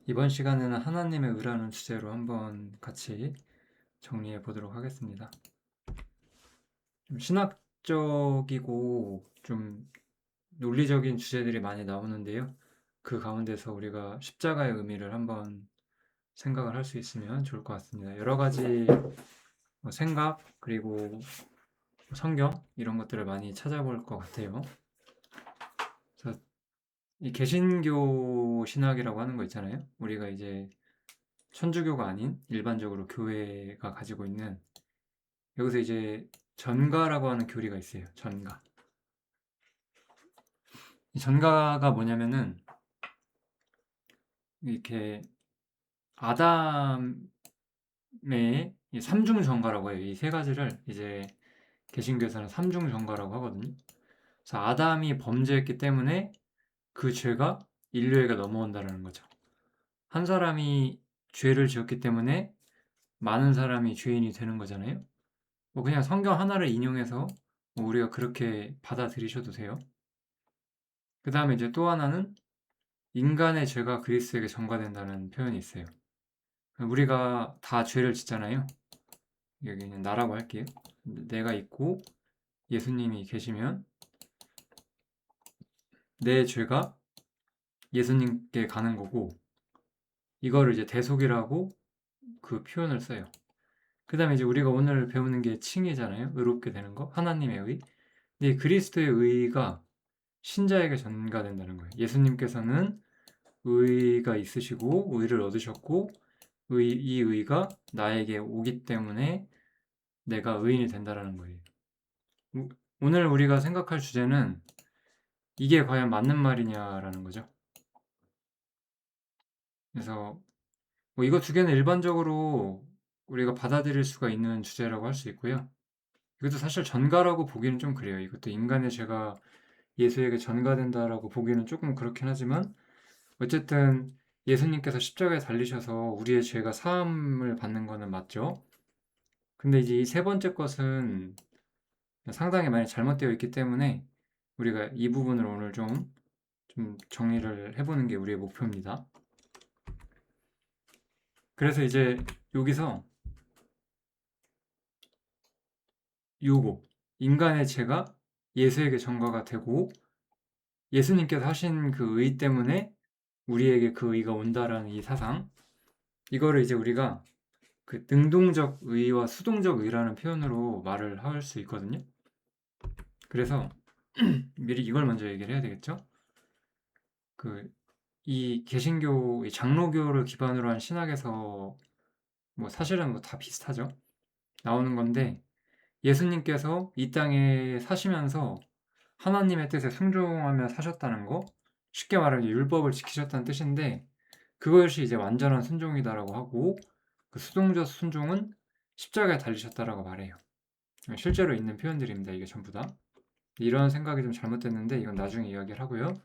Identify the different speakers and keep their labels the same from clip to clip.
Speaker 1: 이번 시간에는 하나님의 의라는 주제로 한번 같이 정리해 보도록 하겠습니다. 좀 신학적이고 좀 논리적인 주제들이 많이 나오는데요. 그 가운데서 우리가 십자가의 의미를 한번 생각을 할 수 있으면 좋을 것 같습니다. 여러 가지 생각 그리고 성경 이런 것들을 많이 찾아볼 것 같아요. 그래서 이 개신교 신학이라고 하는 거 있잖아요. 우리가 이제 천주교가 아닌 일반적으로 교회가 가지고 있는, 여기서 이제 전가라고 하는 교리가 있어요. 전가. 이 전가가 뭐냐면은 이렇게 아담의 이 삼중 전가라고 해요. 이 세 가지를 이제 개신교에서는 삼중 전가라고 하거든요. 그래서 아담이 범죄했기 때문에 그 죄가 인류에게 넘어온다는 거죠. 한 사람이 죄를 지었기 때문에 많은 사람이 죄인이 되는 거잖아요. 뭐 그냥 성경 하나를 인용해서 뭐 우리가 그렇게 받아들이셔도 돼요. 그 다음에 이제 또 하나는 인간의 죄가 그리스도에게 전가된다는 표현이 있어요. 우리가 다 죄를 짓잖아요. 여기는 나라고 할게요. 내가 있고 예수님이 계시면 내 죄가 예수님께 가는 거고, 이거를 이제 대속이라고 그 표현을 써요. 그 다음에 이제 우리가 오늘 배우는 게 칭의잖아요. 의롭게 되는 거. 하나님의 의. 근데 그리스도의 의가 신자에게 전가된다는 거예요. 예수님께서는 의가 있으시고 의를 얻으셨고 이 의가 나에게 오기 때문에 내가 의인이 된다라는 거예요. 오늘 우리가 생각할 주제는 이게 과연 맞는 말이냐라는 거죠. 그래서 뭐 이거 두 개는 일반적으로 우리가 받아들일 수가 있는 주제라고 할 수 있고요. 이것도 사실 전가라고 보기는 좀 그래요. 이것도 인간의 죄가 예수에게 전가된다라고 보기는 조금 그렇긴 하지만, 어쨌든 예수님께서 십자가에 달리셔서 우리의 죄가 사함을 받는 거는 맞죠. 근데 이제 이 세 번째 것은 상당히 많이 잘못되어 있기 때문에 우리가 이 부분을 오늘 좀 정리를 해보는 게 우리의 목표입니다. 그래서 이제 여기서 요거, 인간의 죄가 예수에게 전가가 되고 예수님께서 하신 그 의 때문에 우리에게 그 의가 온다라는 이 사상, 이거를 이제 우리가 그 능동적 의와 수동적 의라는 표현으로 말을 할 수 있거든요. 그래서 미리 이걸 먼저 얘기를 해야 되겠죠. 이 개신교, 이 장로교를 기반으로 한 신학에서 뭐 사실은 뭐 다 비슷하죠. 나오는 건데, 예수님께서 이 땅에 사시면서 하나님의 뜻에 순종하며 사셨다는 거, 쉽게 말하면 율법을 지키셨다는 뜻인데, 그것이 이제 완전한 순종이다라고 하고, 그 수동적 순종은 십자가에 달리셨다라고 말해요. 실제로 있는 표현들입니다. 이게 전부 다. 이런 생각이 좀 잘못됐는데 이건 나중에 이야기를 하고요.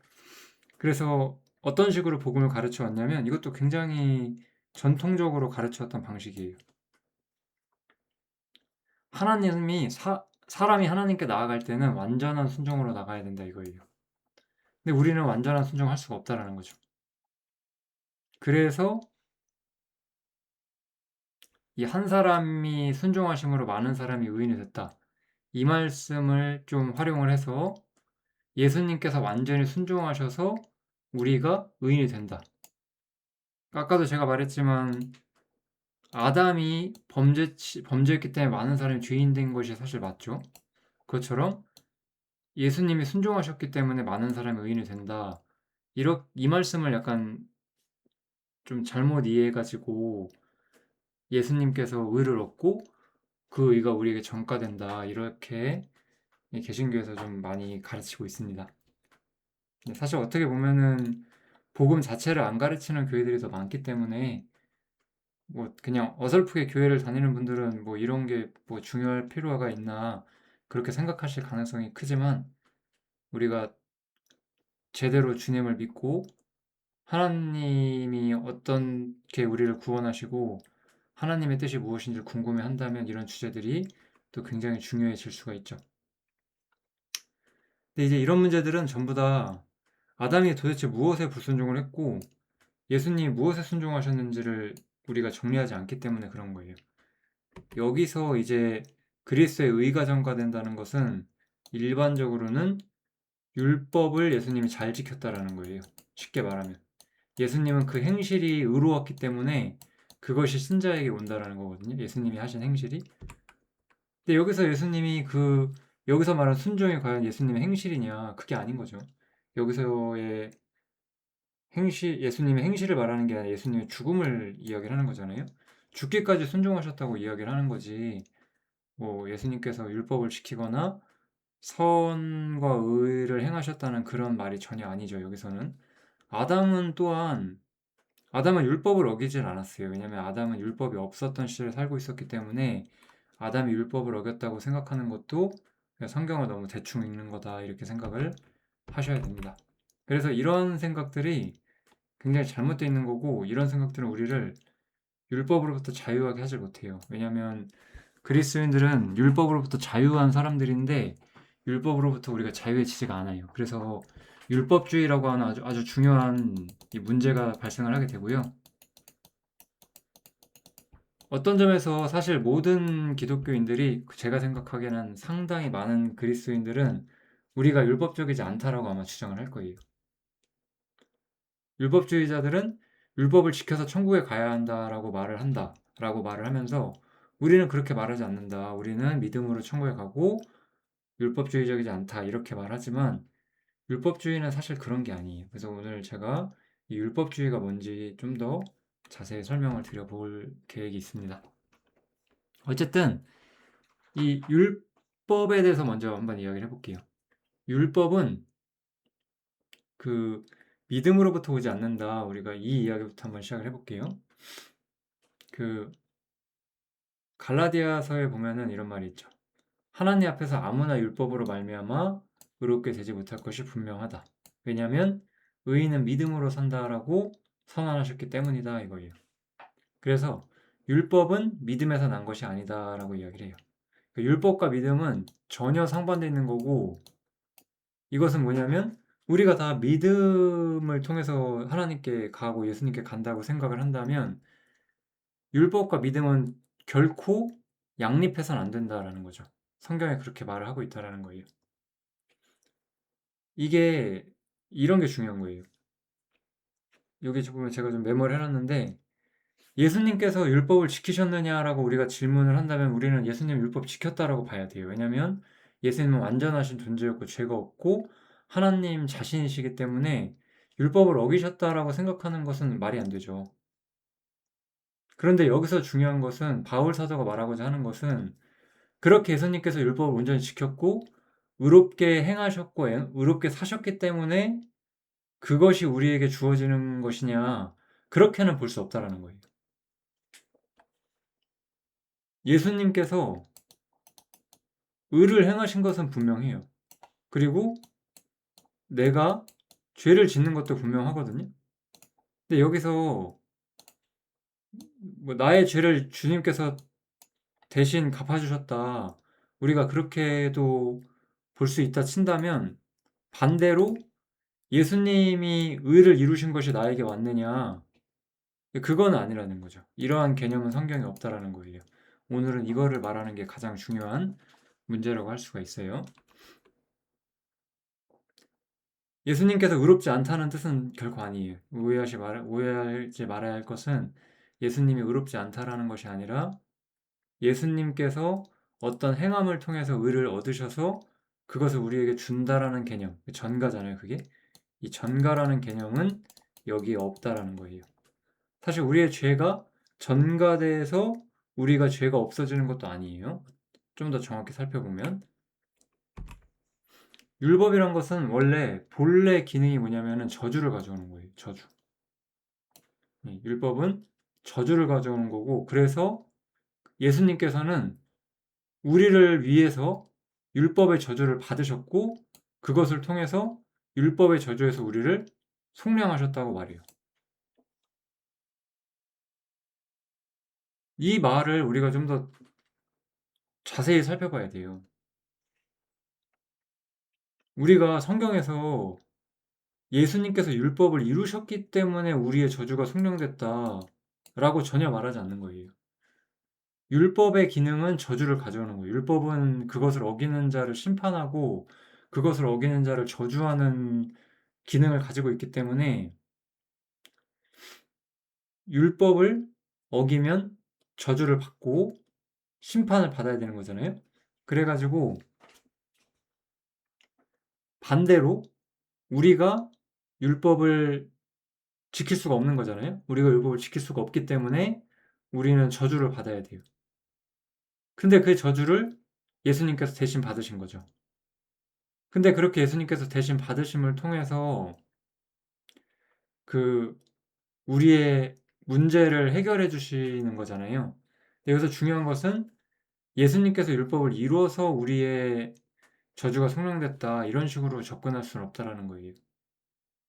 Speaker 1: 그래서 어떤 식으로 복음을 가르쳐 왔냐면, 이것도 굉장히 전통적으로 가르쳐 왔던 방식이에요. 하나님이 사람이 하나님께 나아갈 때는 완전한 순종으로 나가야 된다 이거예요. 근데 우리는 완전한 순종할 수가 없다라는 거죠. 그래서 이 한 사람이 순종하심으로 많은 사람이 의인이 됐다. 이 말씀을 좀 활용을 해서 예수님께서 완전히 순종하셔서 우리가 의인이 된다. 아까도 제가 말했지만 아담이 범죄했기 때문에 많은 사람이 죄인 된 것이 사실 맞죠. 그것처럼 예수님이 순종하셨기 때문에 많은 사람이 의인이 된다. 이 말씀을 약간 좀 잘못 이해해가지고 예수님께서 의를 얻고 그 의가 우리에게 전가된다. 이렇게 개신교에서 좀 많이 가르치고 있습니다. 사실 어떻게 보면은 복음 자체를 안 가르치는 교회들이 더 많기 때문에 뭐 그냥 어설프게 교회를 다니는 분들은 뭐 이런 게 뭐 중요할 필요가 있나 그렇게 생각하실 가능성이 크지만, 우리가 제대로 주님을 믿고 하나님이 어떻게 우리를 구원하시고 하나님의 뜻이 무엇인지 궁금해 한다면 이런 주제들이 또 굉장히 중요해질 수가 있죠. 근데 이제 이런 문제들은 전부 다 아담이 도대체 무엇에 불순종을 했고 예수님이 무엇에 순종하셨는지를 우리가 정리하지 않기 때문에 그런 거예요. 여기서 이제 그리스도의 의가 전가된다는 것은 일반적으로는 율법을 예수님이 잘 지켰다라는 거예요. 쉽게 말하면. 예수님은 그 행실이 의로웠기 때문에 그것이 신자에게 온다라는 거거든요. 예수님이 하신 행실이. 근데 여기서 여기서 말한 순종이 과연 예수님의 행실이냐? 그게 아닌 거죠. 여기서의 예수님의 행실을 말하는 게 아니라 예수님의 죽음을 이야기를 하는 거잖아요. 죽기까지 순종하셨다고 이야기를 하는 거지. 뭐 예수님께서 율법을 지키거나 선과 의를 행하셨다는 그런 말이 전혀 아니죠. 여기서는 아담은 또한 아담은 율법을 어기질 않았어요. 왜냐하면 아담은 율법이 없었던 시절에 살고 있었기 때문에 아담이 율법을 어겼다고 생각하는 것도 성경을 너무 대충 읽는 거다 이렇게 생각을 하셔야 됩니다. 그래서 이런 생각들이 굉장히 잘못되어 있는 거고 이런 생각들은 우리를 율법으로부터 자유하게 하질 못해요. 왜냐하면 그리스도인들은 율법으로부터 자유한 사람들인데 율법으로부터 우리가 자유해지지가 않아요. 그래서 율법주의라고 하는 아주 중요한 이 문제가 발생을 하게 되고요. 어떤 점에서 사실 모든 기독교인들이 제가 생각하기에는 상당히 많은 그리스도인들은 우리가 율법적이지 않다라고 아마 주장을 할 거예요. 율법주의자들은 율법을 지켜서 천국에 가야 한다라고 말을 한다라고 말을 하면서 우리는 그렇게 말하지 않는다. 우리는 믿음으로 천국에 가고 율법주의적이지 않다. 이렇게 말하지만 율법주의는 사실 그런 게 아니에요. 그래서 오늘 제가 이 율법주의가 뭔지 좀 더 자세히 설명을 드려볼 계획이 있습니다. 어쨌든 이 율법에 대해서 먼저 한번 이야기를 해볼게요. 율법은 그 믿음으로부터 오지 않는다. 우리가 이 이야기부터 한번 시작을 해볼게요. 그 갈라디아서에 보면은 이런 말이 있죠. 하나님 앞에서 아무나 율법으로 말미암아 의롭게 되지 못할 것이 분명하다. 왜냐하면 의인은 믿음으로 산다라고 선언하셨기 때문이다 이거예요. 그래서 율법은 믿음에서 난 것이 아니다라고 이야기를 해요. 율법과 믿음은 전혀 상반되어 있는 거고 이것은 뭐냐면 우리가 다 믿음을 통해서 하나님께 가고 예수님께 간다고 생각을 한다면 율법과 믿음은 결코 양립해서는 안 된다라는 거죠. 성경에 그렇게 말을 하고 있다라는 거예요. 이게 이런 게 중요한 거예요. 여기 보면 제가 좀 메모를 해놨는데 예수님께서 율법을 지키셨느냐라고 우리가 질문을 한다면 우리는 예수님 율법 지켰다라고 봐야 돼요. 왜냐하면 예수님은 완전하신 존재였고 죄가 없고 하나님 자신이시기 때문에 율법을 어기셨다라고 생각하는 것은 말이 안 되죠. 그런데 여기서 중요한 것은 바울 사도가 말하고자 하는 것은 그렇게 예수님께서 율법을 온전히 지켰고 의롭게 행하셨고 의롭게 사셨기 때문에 그것이 우리에게 주어지는 것이냐 그렇게는 볼 수 없다라는 거예요. 예수님께서 의를 행하신 것은 분명해요. 그리고 내가 죄를 짓는 것도 분명하거든요. 근데 여기서 뭐 나의 죄를 주님께서 대신 갚아주셨다. 우리가 그렇게도 볼 수 있다 친다면 반대로 예수님이 의를 이루신 것이 나에게 왔느냐? 그건 아니라는 거죠. 이러한 개념은 성경에 없다라는 거예요. 오늘은 이거를 말하는 게 가장 중요한 문제라고 할 수가 있어요. 예수님께서 의롭지 않다는 뜻은 결코 아니에요. 오해하지 말아야 할 것은 예수님이 의롭지 않다라는 것이 아니라 예수님께서 어떤 행함을 통해서 의를 얻으셔서 그것을 우리에게 준다라는 개념, 전가잖아요, 그게. 이 전가라는 개념은 여기에 없다라는 거예요. 사실 우리의 죄가 전가돼서 우리가 죄가 없어지는 것도 아니에요. 좀 더 정확히 살펴보면 율법이란 것은 원래 본래 기능이 뭐냐면은 저주를 가져오는 거예요. 저주. 율법은 저주를 가져오는 거고 그래서 예수님께서는 우리를 위해서 율법의 저주를 받으셨고 그것을 통해서 율법의 저주에서 우리를 속량하셨다고 말해요. 이 말을 우리가 좀 더 자세히 살펴봐야 돼요. 우리가 성경에서 예수님께서 율법을 이루셨기 때문에 우리의 저주가 성령됐다라고 전혀 말하지 않는 거예요. 율법의 기능은 저주를 가져오는 거예요. 율법은 그것을 어기는 자를 심판하고 그것을 어기는 자를 저주하는 기능을 가지고 있기 때문에 율법을 어기면 저주를 받고 심판을 받아야 되는 거잖아요. 그래가지고 반대로 우리가 율법을 지킬 수가 없는 거잖아요. 우리가 율법을 지킬 수가 없기 때문에 우리는 저주를 받아야 돼요. 근데 그 저주를 예수님께서 대신 받으신 거죠. 근데 그렇게 예수님께서 대신 받으심을 통해서 그 우리의 문제를 해결해 주시는 거잖아요. 여기서 중요한 것은 예수님께서 율법을 이루어서 우리의 저주가 성령됐다 이런 식으로 접근할 수는 없다라는 거예요.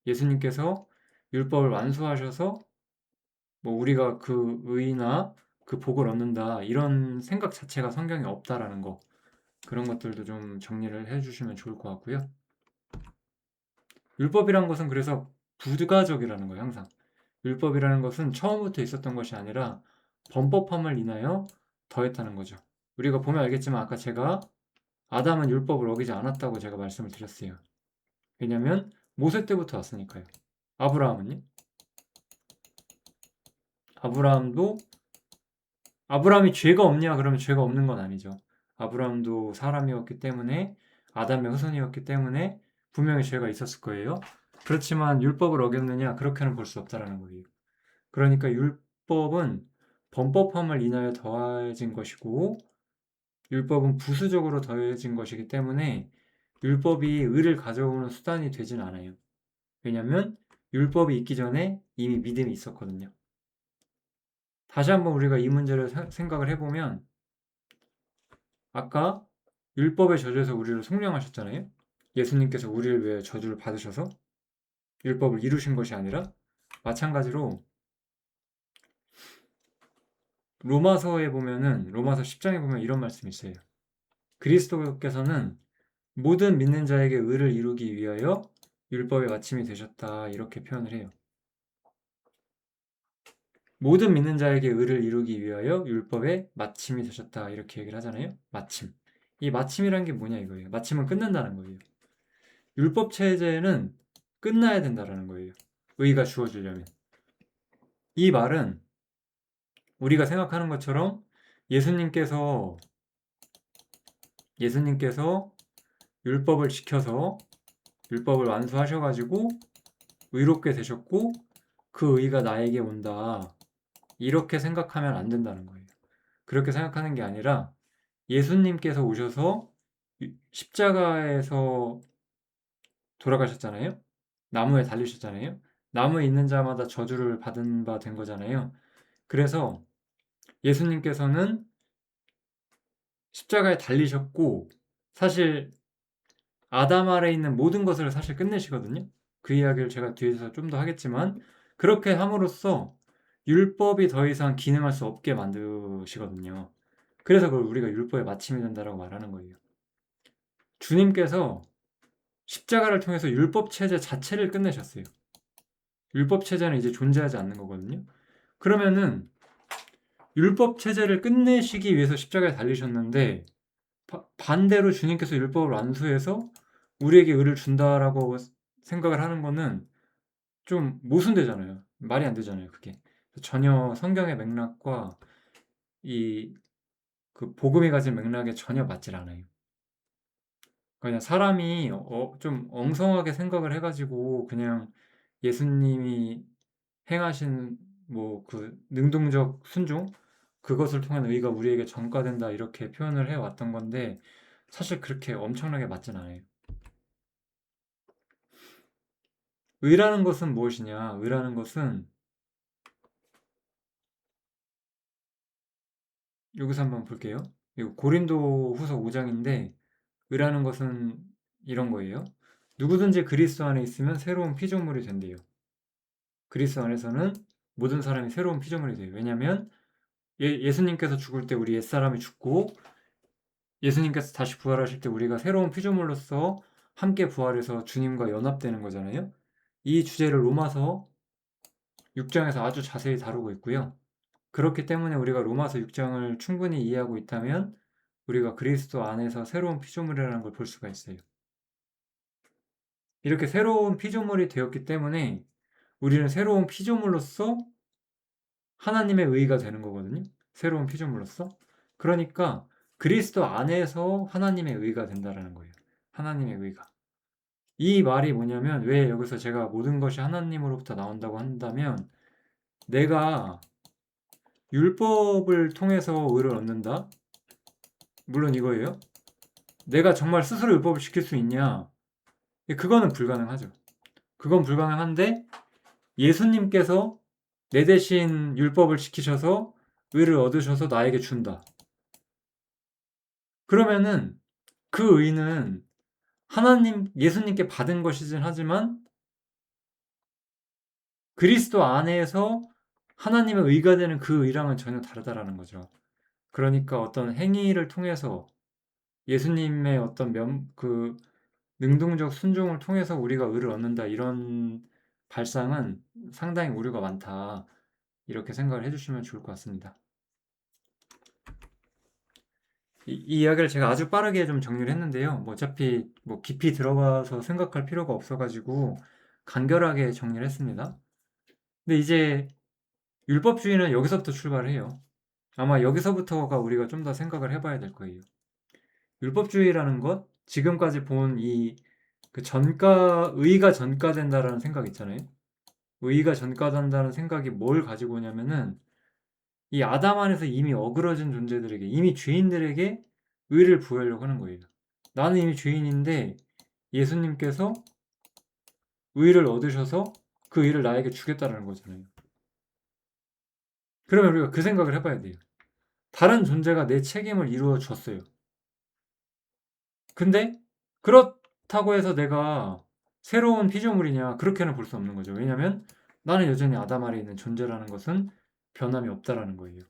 Speaker 1: 예수님께서 율법을 완수하셔서 뭐 우리가 그 의나 그 복을 얻는다 이런 생각 자체가 성경에 없다라는 거, 그런 것들도 좀 정리를 해주시면 좋을 것 같고요. 율법이란 것은 그래서 부가적이라는 거예요. 항상 율법이라는 것은 처음부터 있었던 것이 아니라 범법함을 인하여 더했다는 거죠. 우리가 보면 알겠지만 아까 제가 아담은 율법을 어기지 않았다고 제가 말씀을 드렸어요. 왜냐하면 모세 때부터 왔으니까요. 아브라함은요? 아브라함도 아브라함이 죄가 없냐? 그러면 죄가 없는 건 아니죠. 아브라함도 사람이었기 때문에, 아담의 후손이었기 때문에 분명히 죄가 있었을 거예요. 그렇지만 율법을 어겼느냐? 그렇게는 볼 수 없다라는 거예요. 그러니까 율법은 범법함을 인하여 더해진 것이고 율법은 부수적으로 더해진 것이기 때문에 율법이 의를 가져오는 수단이 되진 않아요. 왜냐하면 율법이 있기 전에 이미 믿음이 있었거든요. 다시 한번 우리가 이 문제를 생각을 해보면 아까 율법의 저주에서 우리를 속량하셨잖아요. 예수님께서 우리를 위해 저주를 받으셔서 율법을 이루신 것이 아니라, 마찬가지로 로마서에 보면은, 로마서 10장에 보면 이런 말씀이 있어요. 그리스도께서는 모든 믿는 자에게 의를 이루기 위하여 율법의 마침이 되셨다 이렇게 표현을 해요. 모든 믿는 자에게 의를 이루기 위하여 율법의 마침이 되셨다 이렇게 얘기를 하잖아요. 마침. 이 마침이란 게 뭐냐 이거예요. 마침은 끝난다는 거예요. 율법 체제는 끝나야 된다는 거예요. 의가 주어지려면. 이 말은 우리가 생각하는 것처럼 예수님께서 율법을 지켜서 율법을 완수하셔가지고 의롭게 되셨고 그 의가 나에게 온다 이렇게 생각하면 안 된다는 거예요. 그렇게 생각하는 게 아니라 예수님께서 오셔서 십자가에서 돌아가셨잖아요. 나무에 달리셨잖아요. 나무에 있는 자마다 저주를 받은 바 된 거잖아요. 그래서 예수님께서는 십자가에 달리셨고 사실 아담 아래에 있는 모든 것을 사실 끝내시거든요. 그 이야기를 제가 뒤에서 좀 더 하겠지만 그렇게 함으로써 율법이 더 이상 기능할 수 없게 만드시거든요. 그래서 그걸 우리가 율법의 마침이 된다라고 말하는 거예요. 주님께서 십자가를 통해서 율법 체제 자체를 끝내셨어요. 율법 체제는 이제 존재하지 않는 거거든요. 그러면은 율법 체제를 끝내시기 위해서 십자가에 달리셨는데 반대로 주님께서 율법을 완수해서 우리에게 의를 준다라고 생각을 하는 거는 좀 모순되잖아요. 말이 안 되잖아요, 그게. 전혀 성경의 맥락과 이 그 복음이 가진 맥락에 전혀 맞질 않아요. 그냥 사람이 좀 엉성하게 생각을 해가지고 그냥 예수님이 행하신 뭐 그 능동적 순종 그것을 통한 의가 우리에게 전가된다 이렇게 표현을 해왔던 건데 사실 그렇게 엄청나게 맞진 않아요. 의라는 것은 무엇이냐? 의라는 것은 여기서 한번 볼게요. 이거 고린도후서 5장인데 의라는 것은 이런 거예요. 누구든지 그리스도 안에 있으면 새로운 피조물이 된대요. 그리스도 안에서는 모든 사람이 새로운 피조물이 돼요. 왜냐하면 예수님께서 죽을 때 우리 옛사람이 죽고 예수님께서 다시 부활하실 때 우리가 새로운 피조물로서 함께 부활해서 주님과 연합되는 거잖아요. 이 주제를 로마서 6장에서 아주 자세히 다루고 있고요. 그렇기 때문에 우리가 로마서 6장을 충분히 이해하고 있다면 우리가 그리스도 안에서 새로운 피조물이라는 걸 볼 수가 있어요. 이렇게 새로운 피조물이 되었기 때문에 우리는 새로운 피조물로서 하나님의 의가 되는 거거든요. 새로운 피조물로서. 그러니까 그리스도 안에서 하나님의 의가 된다라는 거예요. 하나님의 의가. 이 말이 뭐냐면 왜 여기서 제가 모든 것이 하나님으로부터 나온다고 한다면 내가 율법을 통해서 의를 얻는다? 물론 이거예요. 내가 정말 스스로 율법을 지킬 수 있냐? 그거는 불가능하죠. 그건 불가능한데 예수님께서 내 대신 율법을 지키셔서 의를 얻으셔서 나에게 준다. 그러면은 그 의는 하나님, 예수님께 받은 것이긴 하지만 그리스도 안에서 하나님의 의가 되는 그 의랑은 전혀 다르다라는 거죠. 그러니까 어떤 행위를 통해서 예수님의 어떤 능동적 순종을 통해서 우리가 의를 얻는다 이런 발상은 상당히 오류가 많다. 이렇게 생각을 해주시면 좋을 것 같습니다. 이 이야기를 제가 아주 빠르게 좀 정리를 했는데요. 뭐 어차피 뭐 깊이 들어가서 생각할 필요가 없어가지고 간결하게 정리를 했습니다. 근데 이제 율법주의는 여기서부터 출발을 해요. 아마 여기서부터가 우리가 좀 더 생각을 해봐야 될 거예요. 율법주의라는 것, 지금까지 본 의가 전가된다라는 생각 있잖아요. 의가 전가된다는 생각이 뭘 가지고 오냐면은 이 아담 안에서 이미 어그러진 존재들에게, 이미 죄인들에게 의를 부여하려고 하는 거예요. 나는 이미 죄인인데 예수님께서 의를 얻으셔서 그 의를 나에게 주겠다라는 거잖아요. 그러면 우리가 그 생각을 해봐야 돼요. 다른 존재가 내 책임을 이루어 줬어요. 근데 그렇다고 해서 내가 새로운 피조물이냐? 그렇게는 볼 수 없는 거죠. 왜냐하면 나는 여전히 아담 아래에 있는 존재라는 것은 변함이 없다라는 거예요.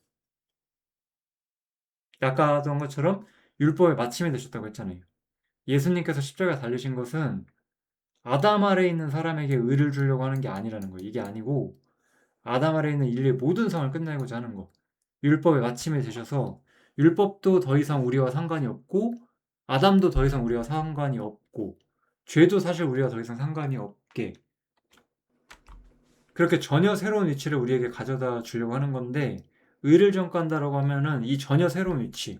Speaker 1: 아까 하던 것처럼 율법의 마침이 되셨다고 했잖아요. 예수님께서 십자가에 달리신 것은 아담 아래에 있는 사람에게 의를 주려고 하는 게 아니라는 거예요. 이게 아니고 아담 아래에 있는 인류의 모든 상을 끝내고자 하는 거. 율법의 마침이 되셔서 율법도 더 이상 우리와 상관이 없고 아담도 더 이상 우리와 상관이 없고 죄도 사실 우리와 더 이상 상관이 없게 그렇게 전혀 새로운 위치를 우리에게 가져다 주려고 하는 건데 의를 전가한다라고 하면은 이 전혀 새로운 위치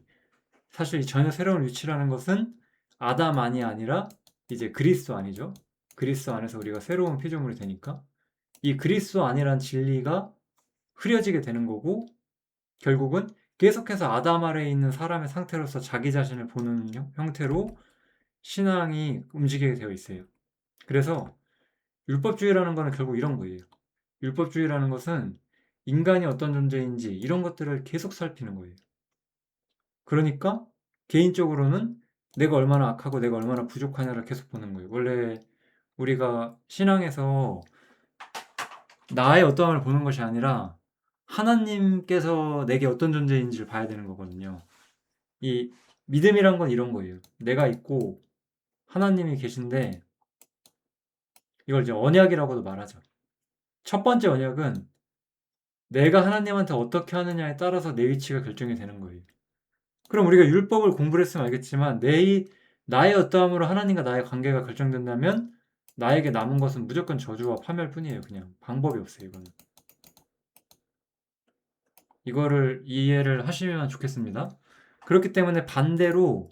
Speaker 1: 사실 이 전혀 새로운 위치라는 것은 아담 안이 아니라 이제 그리스도 안이죠. 그리스도 안에서 우리가 새로운 피조물이 되니까 이 그리스도 안이란 진리가 흐려지게 되는 거고 결국은 계속해서 아담 아래에 있는 사람의 상태로서 자기 자신을 보는 형태로 신앙이 움직이게 되어 있어요. 그래서 율법주의라는 것은 결국 이런 거예요. 율법주의라는 것은 인간이 어떤 존재인지 이런 것들을 계속 살피는 거예요. 그러니까 개인적으로는 내가 얼마나 악하고 내가 얼마나 부족하냐를 계속 보는 거예요. 원래 우리가 신앙에서 나의 어떠함을 보는 것이 아니라 하나님께서 내게 어떤 존재인지를 봐야 되는 거거든요. 이 믿음이란 건 이런 거예요. 내가 있고 하나님이 계신데 이걸 이제 언약이라고도 말하죠. 첫 번째 언약은 내가 하나님한테 어떻게 하느냐에 따라서 내 위치가 결정이 되는 거예요. 그럼 우리가 율법을 공부를 했으면 알겠지만 나의 어떠함으로 하나님과 나의 관계가 결정된다면 나에게 남은 것은 무조건 저주와 파멸 뿐이에요. 그냥 방법이 없어요. 이거는. 이거를 이해를 하시면 좋겠습니다. 그렇기 때문에 반대로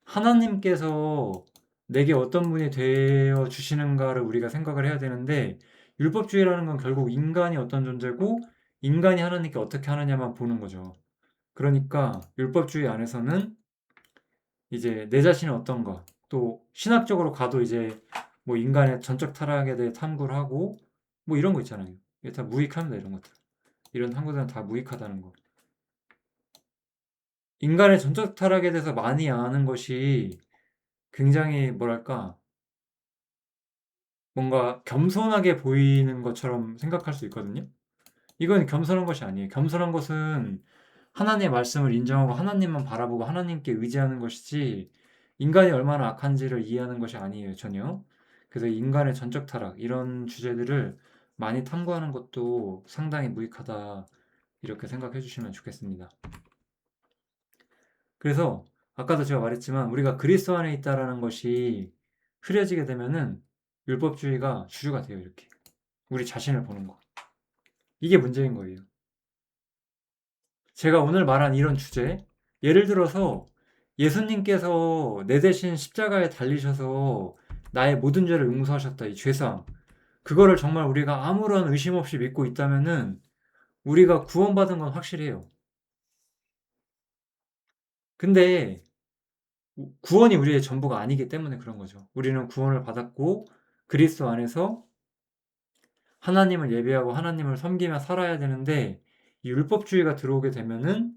Speaker 1: 하나님께서 내게 어떤 분이 되어 주시는가를 우리가 생각을 해야 되는데 율법주의라는 건 결국 인간이 어떤 존재고 인간이 하나님께 어떻게 하느냐만 보는 거죠. 그러니까 율법주의 안에서는 이제 내 자신이 어떤가 또 신학적으로 가도 이제 뭐 인간의 전적 타락에 대해 탐구를 하고 뭐 이런 거 있잖아요. 이게 다 무익합니다. 이런 것들. 이런 탐구들은 다 무익하다는 거. 인간의 전적 타락에 대해서 많이 아는 것이 굉장히 뭐랄까 뭔가 겸손하게 보이는 것처럼 생각할 수 있거든요. 이건 겸손한 것이 아니에요. 겸손한 것은 하나님의 말씀을 인정하고 하나님만 바라보고 하나님께 의지하는 것이지 인간이 얼마나 악한지를 이해하는 것이 아니에요. 전혀. 그래서 인간의 전적 타락 이런 주제들을 많이 탐구하는 것도 상당히 무익하다 이렇게 생각해 주시면 좋겠습니다. 그래서 아까도 제가 말했지만 우리가 그리스도 안에 있다라는 것이 흐려지게 되면은 율법주의가 주류가 돼요. 이렇게 우리 자신을 보는 거. 이게 문제인 거예요. 제가 오늘 말한 이런 주제, 예를 들어서 예수님께서 내 대신 십자가에 달리셔서 나의 모든 죄를 용서하셨다. 이 죄사함. 그거를 정말 우리가 아무런 의심 없이 믿고 있다면은 우리가 구원받은 건 확실해요. 근데 구원이 우리의 전부가 아니기 때문에 그런 거죠. 우리는 구원을 받았고 그리스도 안에서 하나님을 예배하고 하나님을 섬기며 살아야 되는데 이 율법주의가 들어오게 되면은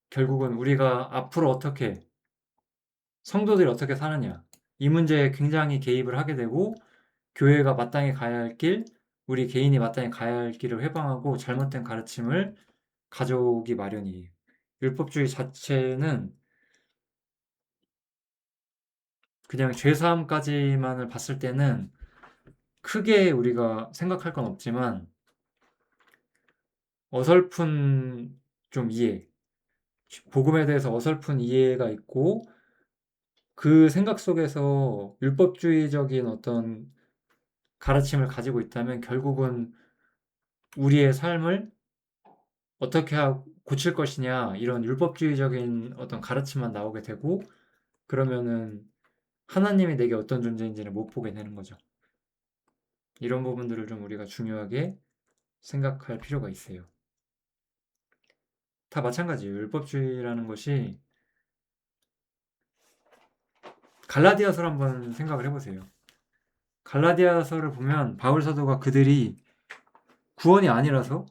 Speaker 1: 결국은 우리가 앞으로 어떻게 성도들이 어떻게 사느냐 이 문제에 굉장히 개입을 하게 되고 교회가 마땅히 가야 할 길, 우리 개인이 마땅히 가야 할 길을 회방하고 잘못된 가르침을 가져오기 마련이에요. 율법주의 자체는 그냥 죄사함까지만을 봤을 때는 크게 우리가 생각할 건 없지만 어설픈 좀 이해, 복음에 대해서 어설픈 이해가 있고 그 생각 속에서 율법주의적인 어떤 가르침을 가지고 있다면 결국은 우리의 삶을 어떻게 고칠 것이냐 이런 율법주의적인 어떤 가르침만 나오게 되고 그러면은 하나님이 내게 어떤 존재인지를 못 보게 되는 거죠. 이런 부분들을 좀 우리가 중요하게 생각할 필요가 있어요. 다 마찬가지예요. 율법주의라는 것이 갈라디아서를 한번 생각을 해보세요. 갈라디아서를 보면 바울 사도가 그들이 구원이 아니라서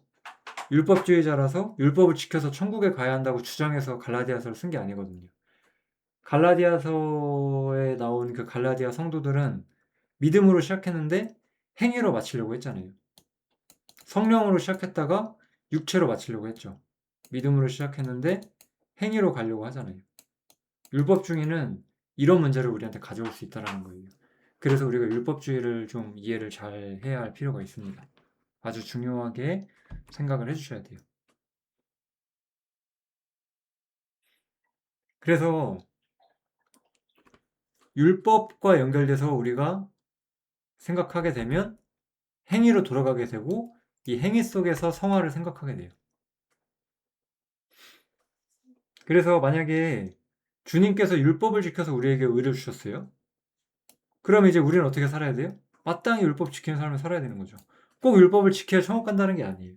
Speaker 1: 율법주의자라서 율법을 지켜서 천국에 가야 한다고 주장해서 갈라디아서를 쓴 게 아니거든요. 갈라디아서에 나온 그 갈라디아 성도들은 믿음으로 시작했는데 행위로 마치려고 했잖아요. 성령으로 시작했다가 육체로 마치려고 했죠. 믿음으로 시작했는데 행위로 가려고 하잖아요. 율법주의는 이런 문제를 우리한테 가져올 수 있다는 거예요. 그래서 우리가 율법주의를 좀 이해를 잘 해야 할 필요가 있습니다. 아주 중요하게 생각을 해주셔야 돼요. 그래서 율법과 연결돼서 우리가 생각하게 되면 행위로 돌아가게 되고 이 행위 속에서 성화를 생각하게 돼요. 그래서 만약에 주님께서 율법을 지켜서 우리에게 의를 주셨어요. 그럼 이제 우리는 어떻게 살아야 돼요? 마땅히 율법 지키는 삶을 살아야 되는 거죠. 꼭 율법을 지켜야 천국 간다는 게 아니에요.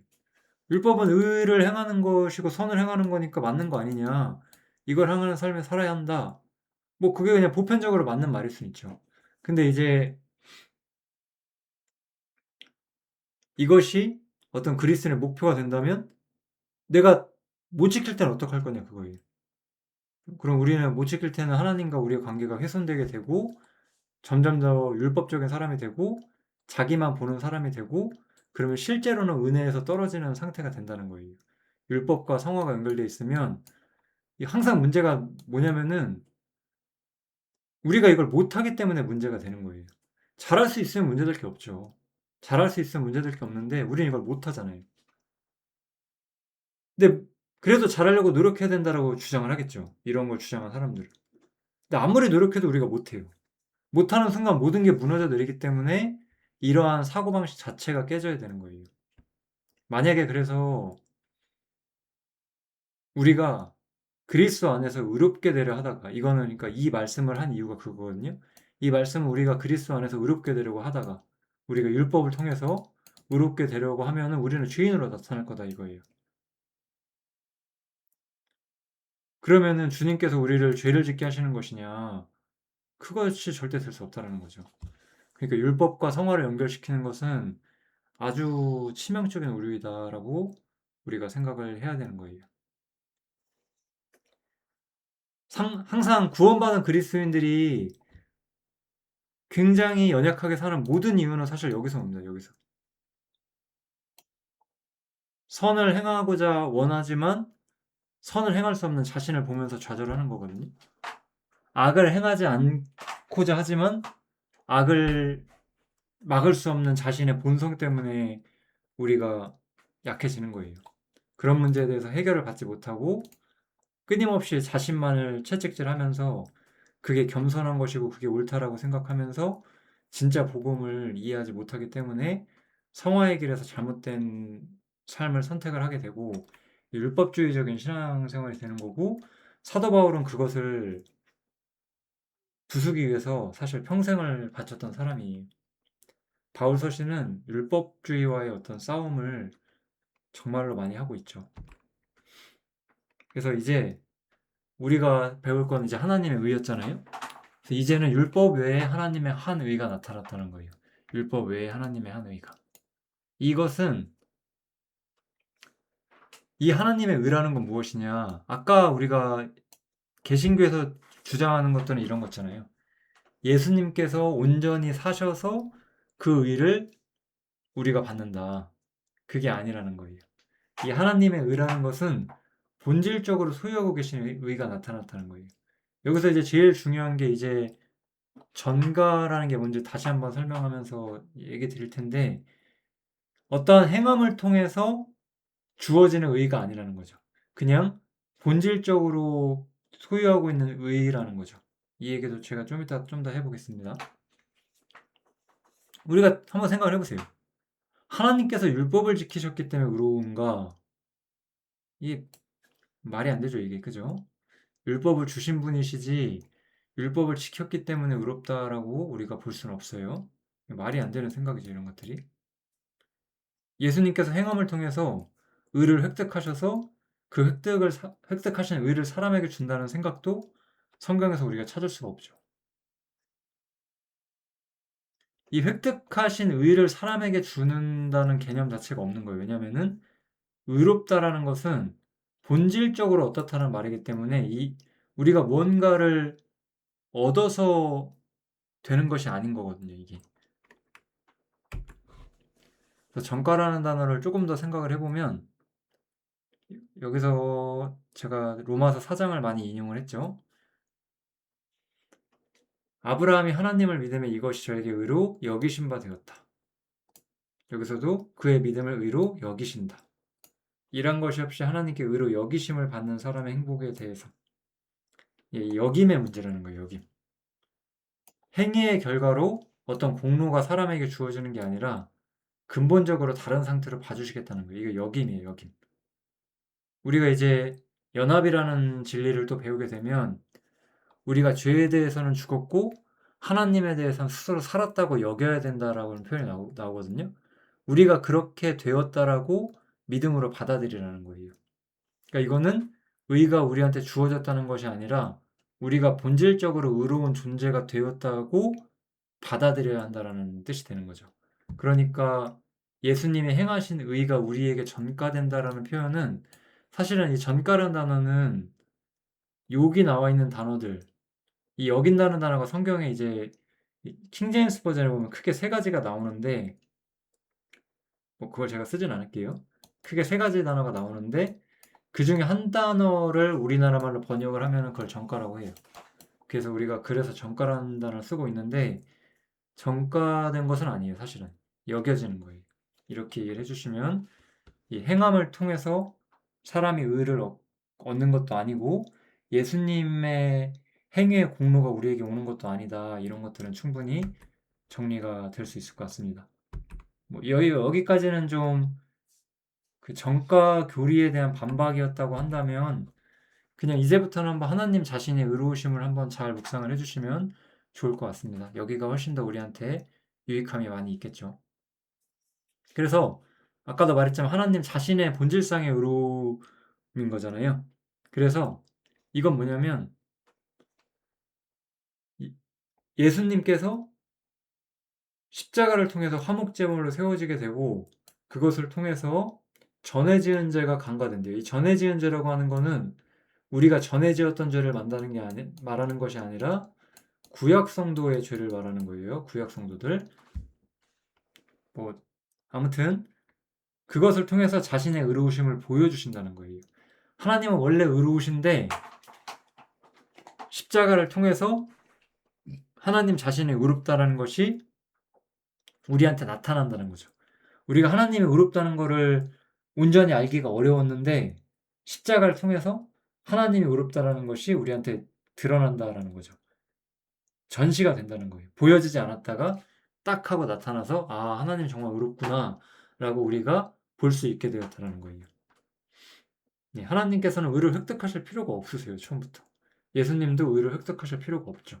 Speaker 1: 율법은 의를 행하는 것이고 선을 행하는 거니까 맞는 거 아니냐. 이걸 행하는 삶을 살아야 한다. 뭐 그게 그냥 보편적으로 맞는 말일 수 있죠. 근데 이제 이것이 어떤 그리스도인의 목표가 된다면 내가 못 지킬 때는 어떡할 거냐 그거예요. 그럼 우리는 못 지킬 때는 하나님과 우리의 관계가 훼손되게 되고 점점 더 율법적인 사람이 되고 자기만 보는 사람이 되고 그러면 실제로는 은혜에서 떨어지는 상태가 된다는 거예요. 율법과 성화가 연결되어 있으면 항상 문제가 뭐냐면은 우리가 이걸 못하기 때문에 문제가 되는 거예요. 잘할 수 있으면 문제될 게 없죠. 잘할 수 있으면 문제될 게 없는데 우리는 이걸 못하잖아요. 근데 그래도 잘하려고 노력해야 된다라고 주장을 하겠죠. 이런 걸 주장한 사람들은. 근데 아무리 노력해도 우리가 못해요. 못하는 순간 모든 게 무너져 내리기 때문에 이러한 사고방식 자체가 깨져야 되는 거예요. 만약에 그래서 우리가 그리스도 안에서 의롭게 되려 하다가 이거는 그러니까 이 말씀을 한 이유가 그거거든요. 이 말씀은 우리가 그리스도 안에서 의롭게 되려고 하다가 우리가 율법을 통해서 의롭게 되려고 하면은 우리는 죄인으로 나타날 거다 이거예요. 그러면은 주님께서 우리를 죄를 짓게 하시는 것이냐? 그것이 절대 될 수 없다는 거죠. 그러니까 율법과 성화를 연결시키는 것은 아주 치명적인 오류이다라고 우리가 생각을 해야 되는 거예요. 항상 구원받은 그리스도인들이 굉장히 연약하게 사는 모든 이유는 사실 여기서 옵니다. 여기서. 선을 행하고자 원하지만 선을 행할 수 없는 자신을 보면서 좌절하는 거거든요. 악을 행하지 않고자 하지만 악을 막을 수 없는 자신의 본성 때문에 우리가 약해지는 거예요. 그런 문제에 대해서 해결을 받지 못하고 끊임없이 자신만을 채찍질하면서 그게 겸손한 것이고 그게 옳다라고 생각하면서 진짜 복음을 이해하지 못하기 때문에 성화의 길에서 잘못된 삶을 선택을 하게 되고 율법주의적인 신앙생활이 되는 거고, 사도 바울은 그것을 부수기 위해서 사실 평생을 바쳤던 사람이, 바울 서신은 율법주의와의 어떤 싸움을 정말로 많이 하고 있죠. 그래서 이제 우리가 배울 건 이제 하나님의 의였잖아요. 그래서 이제는 율법 외에 하나님의 한 의가 나타났다는 거예요. 율법 외에 하나님의 한 의가. 이것은, 이 하나님의 의라는 건 무엇이냐? 아까 우리가 개신교에서 주장하는 것들은 이런 거잖아요. 예수님께서 온전히 사셔서 그 의를 우리가 받는다. 그게 아니라는 거예요. 이 하나님의 의라는 것은 본질적으로 소유하고 계신 의가 나타났다는 거예요. 여기서 이제 제일 중요한 게 이제 전가라는 게 뭔지 다시 한번 설명하면서 얘기 드릴 텐데, 어떠한 행함을 통해서 주어지는 의가 아니라는 거죠. 그냥 본질적으로 소유하고 있는 의라는 거죠. 이 얘기도 제가 좀 이따 좀 더 해보겠습니다. 우리가 한번 생각을 해보세요. 하나님께서 율법을 지키셨기 때문에 의로운가? 이게 말이 안 되죠, 이게. 그죠? 율법을 주신 분이시지 율법을 지켰기 때문에 의롭다라고 우리가 볼 수는 없어요. 말이 안 되는 생각이죠, 이런 것들이. 예수님께서 행함을 통해서 의를 획득하셔서 그 획득하신 의를 사람에게 준다는 생각도 성경에서 우리가 찾을 수가 없죠. 이 획득하신 의를 사람에게 주는다는 개념 자체가 없는 거예요. 왜냐하면은 의롭다라는 것은 본질적으로 어떻다는 말이기 때문에 우리가 뭔가를 얻어서 되는 것이 아닌 거거든요, 이게. 그래서 전가라는 단어를 조금 더 생각을 해보면, 여기서 제가 로마서 4장을 많이 인용을 했죠. 아브라함이 하나님을 믿음에 이것이 저에게 의로 여기신 바 되었다. 여기서도 그의 믿음을 의로 여기신다. 일한 것이 없이 하나님께 의로 여기심을 받는 사람의 행복에 대해서, 여김의 문제라는 거예요. 여김. 행위의 결과로 어떤 공로가 사람에게 주어지는 게 아니라 근본적으로 다른 상태로 봐주시겠다는 거예요. 이게 여김이에요. 여김. 우리가 이제 연합이라는 진리를 또 배우게 되면, 우리가 죄에 대해서는 죽었고 하나님에 대해서는 스스로 살았다고 여겨야 된다라고 표현이 나오거든요. 우리가 그렇게 되었다라고 믿음으로 받아들이라는 거예요. 그러니까 이거는 의가 우리한테 주어졌다는 것이 아니라 우리가 본질적으로 의로운 존재가 되었다고 받아들여야 한다라는 뜻이 되는 거죠. 그러니까 예수님이 행하신 의가 우리에게 전가된다라는 표현은, 사실은 이 전가라는 단어는 여기 나와 있는 단어들, 이 여긴다는 단어가 성경에 이제 킹제임스 버전에 보면 크게 세 가지가 나오는데, 뭐 그걸 제가 쓰진 않을게요. 크게 세 가지 단어가 나오는데 그 중에 한 단어를 우리나라 말로 번역을 하면 그걸 정가라고 해요. 그래서 우리가 그래서 정가라는 단어를 쓰고 있는데, 정가된 것은 아니에요. 사실은 여겨지는 거예요. 이렇게 얘기를 해주시면, 이 행함을 통해서 사람이 의를 얻는 것도 아니고 예수님의 행위의 공로가 우리에게 오는 것도 아니다. 이런 것들은 충분히 정리가 될 수 있을 것 같습니다. 뭐 여기까지는 좀 그 정가 교리에 대한 반박이었다고 한다면, 그냥 이제부터는 한번 하나님 자신의 의로우심을 한번 잘 묵상을 해주시면 좋을 것 같습니다. 여기가 훨씬 더 우리한테 유익함이 많이 있겠죠. 그래서 아까도 말했지만 하나님 자신의 본질상의 의로움인 거잖아요. 그래서 이건 뭐냐면, 예수님께서 십자가를 통해서 화목제물로 세워지게 되고 그것을 통해서 전에 지은 죄가 간과된대요. 이 전에 지은 죄라고 하는 거는 우리가 전에 지었던 죄를 말하는 것이 아니라 구약 성도의 죄를 말하는 거예요. 구약 성도들. 뭐 아무튼 그것을 통해서 자신의 의로우심을 보여주신다는 거예요. 하나님은 원래 의로우신데 십자가를 통해서 하나님 자신이 의롭다라는 것이 우리한테 나타난다는 거죠. 우리가 하나님이 의롭다는 거를 온전히 알기가 어려웠는데 십자가를 통해서 하나님이 의롭다라는 것이 우리한테 드러난다라는 거죠. 전시가 된다는 거예요. 보여지지 않았다가 딱 하고 나타나서 아, 하나님 정말 의롭구나 라고 우리가 볼 수 있게 되었다는 거예요. 예, 하나님께서는 의를 획득하실 필요가 없으세요. 처음부터. 예수님도 의를 획득하실 필요가 없죠.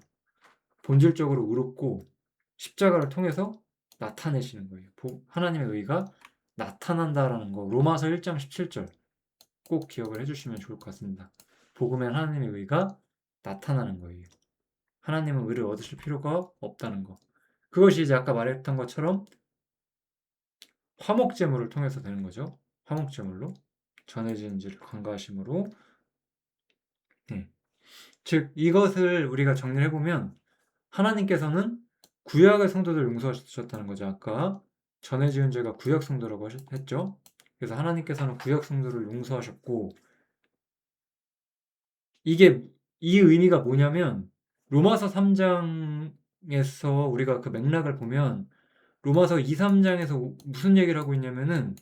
Speaker 1: 본질적으로 의롭고 십자가를 통해서 나타내시는 거예요. 하나님의 의가 나타난다라는 거. 로마서 1장 17절 꼭 기억을 해주시면 좋을 것 같습니다. 복음엔 하나님의 의가 나타나는 거예요. 하나님은 의를 얻으실 필요가 없다는 거. 그것이 이제 아까 말했던 것처럼 화목제물을 통해서 되는 거죠. 화목제물로 전해진 지를 간과하심으로. 네. 즉 이것을 우리가 정리를 해보면 하나님께서는 구약의 성도들 용서하셨다는 거죠. 아까 전에 지은 죄가 구약 성도라고 했죠. 그래서 하나님께서는 구약 성도를 용서하셨고 이게 이 의미가 뭐냐면 로마서 3장에서 우리가 그 맥락을 보면 로마서 2, 3장에서 무슨 얘기를 하고 있냐면은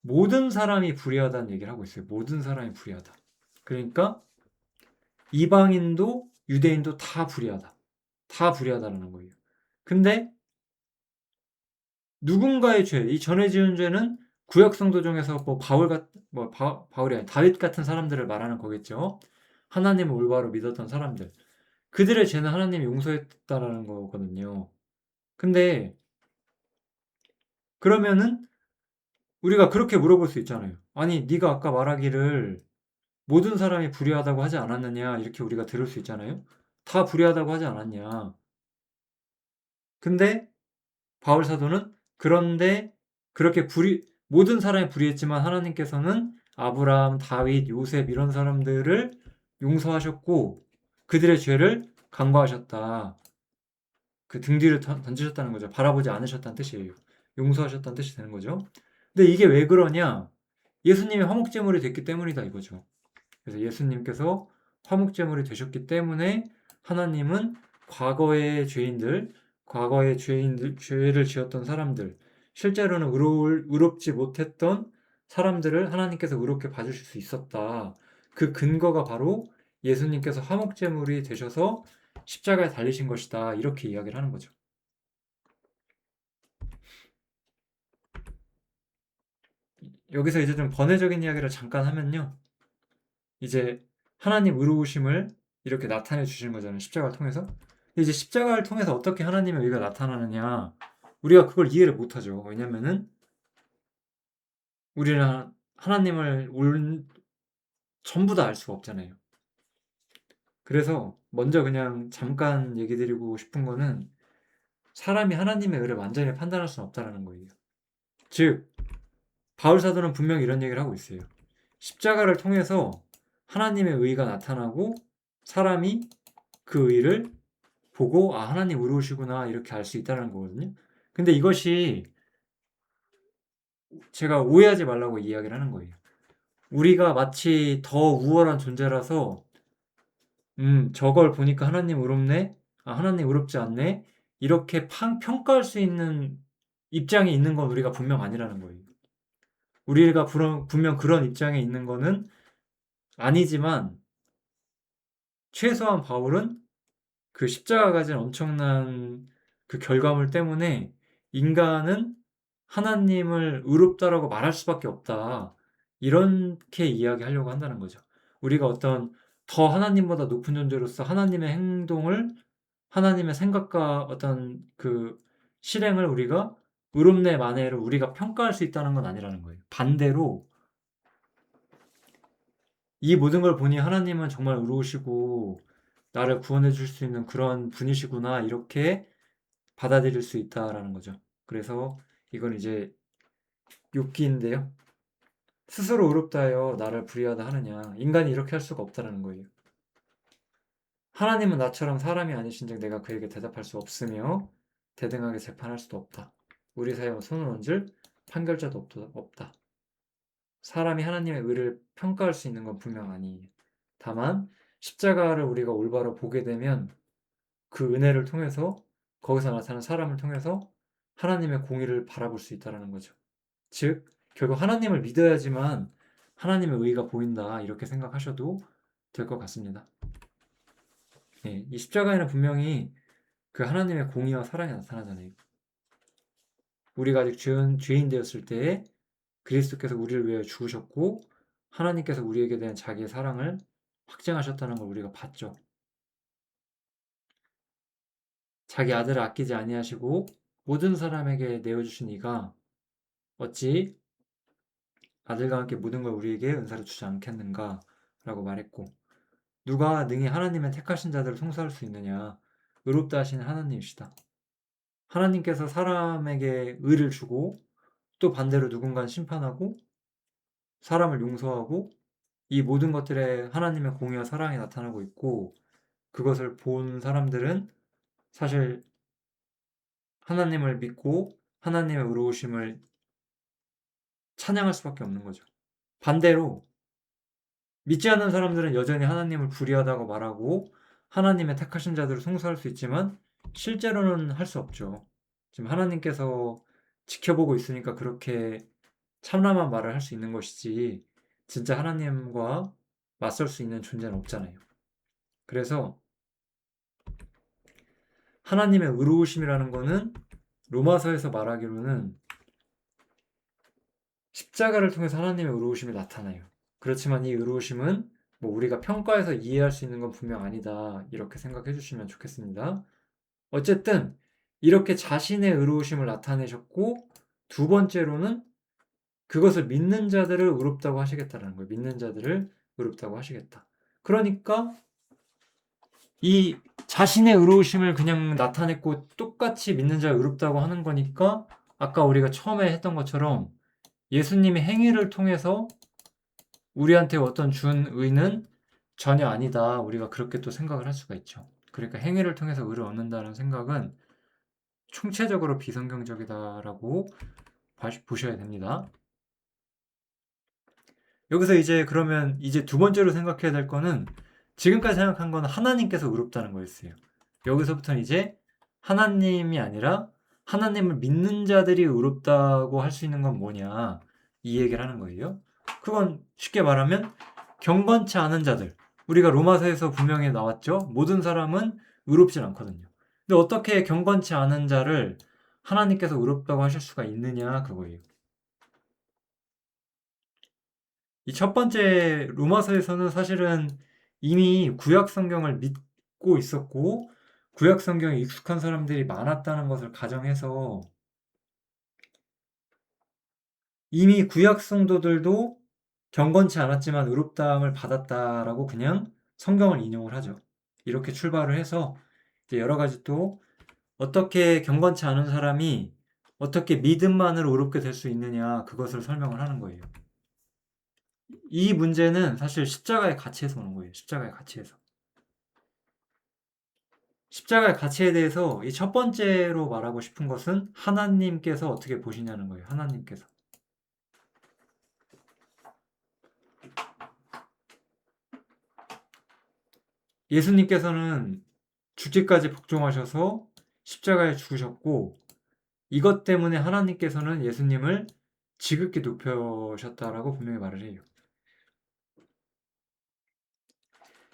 Speaker 1: 모든 사람이 불의하다는 얘기를 하고 있어요. 모든 사람이 불의하다. 그러니까 이방인도 유대인도 다 불의하다. 다 불의하다라는 거예요. 근데 누군가의 죄, 이 전에 지은 죄는 구약 성도 중에서 바울이 아니 다윗 같은 사람들을 말하는 거겠죠. 하나님을 올바로 믿었던 사람들. 그들의 죄는 하나님이 용서했다라는 거거든요. 근데 그러면은 우리가 그렇게 물어볼 수 있잖아요. 아니, 네가 아까 말하기를 모든 사람이 불의하다고 하지 않았느냐 이렇게 우리가 들을 수 있잖아요. 다 불의하다고 하지 않았냐. 근데 바울 사도는 그런데 그렇게 모든 사람이 불의했지만 하나님께서는 아브라함, 다윗, 요셉 이런 사람들을 용서하셨고 그들의 죄를 간과하셨다. 그 등 뒤를 던지셨다는 거죠. 바라보지 않으셨다는 뜻이에요. 용서하셨다는 뜻이 되는 거죠. 근데 이게 왜 그러냐? 예수님이 화목제물이 됐기 때문이다 이거죠. 그래서 예수님께서 화목제물이 되셨기 때문에 하나님은 과거의 죄를 지었던 사람들, 실제로는 의롭지 못했던 사람들을 하나님께서 의롭게 봐주실 수 있었다. 그 근거가 바로 예수님께서 화목제물이 되셔서 십자가에 달리신 것이다. 이렇게 이야기를 하는 거죠. 여기서 이제 좀 번외적인 이야기를 잠깐 하면요. 이제 하나님 의로우심을 이렇게 나타내 주시는 거잖아요. 십자가를 통해서. 이제 십자가를 통해서 어떻게 하나님의 의가 나타나느냐. 우리가 그걸 이해를 못하죠. 왜냐면은 우리는 하나님을 전부 다 알 수가 없잖아요. 그래서 먼저 그냥 잠깐 얘기 드리고 싶은 거는 사람이 하나님의 의를 완전히 판단할 수는 없다는 거예요. 즉 바울 사도는 분명히 이런 얘기를 하고 있어요. 십자가를 통해서 하나님의 의가 나타나고 사람이 그 의를 보고 아 하나님 의로우시구나 이렇게 알 수 있다는 거거든요. 근데 이것이 제가 오해하지 말라고 이야기를 하는 거예요. 우리가 마치 더 우월한 존재라서 저걸 보니까 하나님 의롭네? 아 하나님 의롭지 않네? 이렇게 평가할 수 있는 입장에 있는 건 우리가 분명 아니라는 거예요. 우리가 분명 그런 입장에 있는 거는 아니지만 최소한 바울은 그 십자가가 가진 엄청난 그 결과물 때문에 인간은 하나님을 의롭다라고 말할 수밖에 없다. 이렇게 이야기하려고 한다는 거죠. 우리가 어떤 더 하나님보다 높은 존재로서 하나님의 행동을 하나님의 생각과 어떤 그 실행을 우리가 의롭네 마네를 우리가 평가할 수 있다는 건 아니라는 거예요. 반대로 이 모든 걸 보니 하나님은 정말 의로우시고 나를 구원해 줄 수 있는 그런 분이시구나 이렇게 받아들일 수 있다라는 거죠. 그래서 이건 이제 욥기인데요. 스스로 의롭다 하여 나를 불의하다 하느냐. 인간이 이렇게 할 수가 없다라는 거예요. 하나님은 나처럼 사람이 아니신즉 내가 그에게 대답할 수 없으며 대등하게 재판할 수도 없다. 우리 사이에 손을 얹을 판결자도 없다. 사람이 하나님의 의를 평가할 수 있는 건 분명 아니에요. 다만 십자가를 우리가 올바로 보게 되면 그 은혜를 통해서 거기서 나타나는 사람을 통해서 하나님의 공의를 바라볼 수 있다라는 거죠. 즉 결국 하나님을 믿어야지만 하나님의 의가 보인다 이렇게 생각하셔도 될 것 같습니다. 예, 이 십자가에는 분명히 그 하나님의 공의와 사랑이 나타나잖아요. 우리가 아직 죄인 되었을 때에 그리스도께서 우리를 위해 죽으셨고 하나님께서 우리에게 대한 자기의 사랑을 확증하셨다는 걸 우리가 봤죠. 자기 아들을 아끼지 아니하시고 모든 사람에게 내어주신 이가 어찌 아들과 함께 모든 걸 우리에게 은사로 주지 않겠는가 라고 말했고, 누가 능히 하나님의 택하신 자들을 송사할 수 있느냐, 의롭다 하시는 하나님이시다. 하나님께서 사람에게 의를 주고 또 반대로 누군가는 심판하고 사람을 용서하고 이 모든 것들에 하나님의 공의와 사랑이 나타나고 있고, 그것을 본 사람들은 사실 하나님을 믿고 하나님의 의로우심을 찬양할 수밖에 없는 거죠. 반대로 믿지 않는 사람들은 여전히 하나님을 불의하다고 말하고 하나님의 택하신 자들을 송사할 수 있지만 실제로는 할 수 없죠. 지금 하나님께서 지켜보고 있으니까 그렇게 참람한 말을 할 수 있는 것이지 진짜 하나님과 맞설 수 있는 존재는 없잖아요. 그래서 하나님의 의로우심이라는 거는 로마서에서 말하기로는 십자가를 통해서 하나님의 의로우심이 나타나요. 그렇지만 이 의로우심은 뭐 우리가 평가해서 이해할 수 있는 건 분명 아니다. 이렇게 생각해 주시면 좋겠습니다. 어쨌든 이렇게 자신의 의로우심을 나타내셨고 두 번째로는 그것을 믿는 자들을 의롭다고 하시겠다라는 거예요. 믿는 자들을 의롭다고 하시겠다. 그러니까 이 자신의 의로우심을 그냥 나타냈고 똑같이 믿는 자를 의롭다고 하는 거니까 아까 우리가 처음에 했던 것처럼 예수님의 행위를 통해서 우리한테 어떤 준 의는 전혀 아니다. 우리가 그렇게 또 생각을 할 수가 있죠. 그러니까 행위를 통해서 의를 얻는다는 생각은 총체적으로 비성경적이다라고 보셔야 됩니다. 여기서 이제 그러면 이제 두 번째로 생각해야 될 거는 지금까지 생각한 건 하나님께서 의롭다는 거였어요. 여기서부터는 이제 하나님이 아니라 하나님을 믿는 자들이 의롭다고 할 수 있는 건 뭐냐 이 얘기를 하는 거예요. 그건 쉽게 말하면 경건치 않은 자들, 우리가 로마서에서 분명히 나왔죠. 모든 사람은 의롭진 않거든요. 근데 어떻게 경건치 않은 자를 하나님께서 의롭다고 하실 수가 있느냐 그거예요. 이 첫 번째 로마서에서는 사실은 이미 구약 성경을 믿고 있었고 구약 성경에 익숙한 사람들이 많았다는 것을 가정해서 이미 구약 성도들도 경건치 않았지만 의롭다함을 받았다라고 그냥 성경을 인용을 하죠. 이렇게 출발을 해서 이제 여러 가지 또 어떻게 경건치 않은 사람이 어떻게 믿음만으로 의롭게 될 수 있느냐 그것을 설명을 하는 거예요. 이 문제는 사실 십자가의 가치에서 오는 거예요. 십자가의 가치에서. 십자가의 가치에 대해서 이 첫 번째로 말하고 싶은 것은 하나님께서 어떻게 보시냐는 거예요. 하나님께서. 예수님께서는 죽기까지 복종하셔서 십자가에 죽으셨고 이것 때문에 하나님께서는 예수님을 지극히 높여셨다라고 분명히 말을 해요.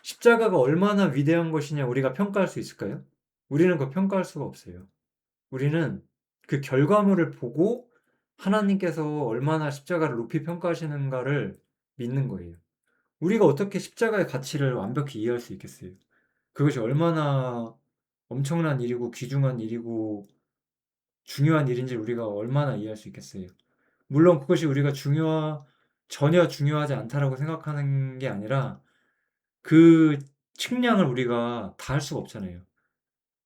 Speaker 1: 십자가가 얼마나 위대한 것이냐 우리가 평가할 수 있을까요? 우리는 그거 평가할 수가 없어요. 우리는 그 결과물을 보고 하나님께서 얼마나 십자가를 높이 평가하시는가를 믿는 거예요. 우리가 어떻게 십자가의 가치를 완벽히 이해할 수 있겠어요? 그것이 얼마나 엄청난 일이고 귀중한 일이고 중요한 일인지 우리가 얼마나 이해할 수 있겠어요? 물론 그것이 우리가 전혀 중요하지 않다라고 생각하는 게 아니라 그 측량을 우리가 다 할 수가 없잖아요.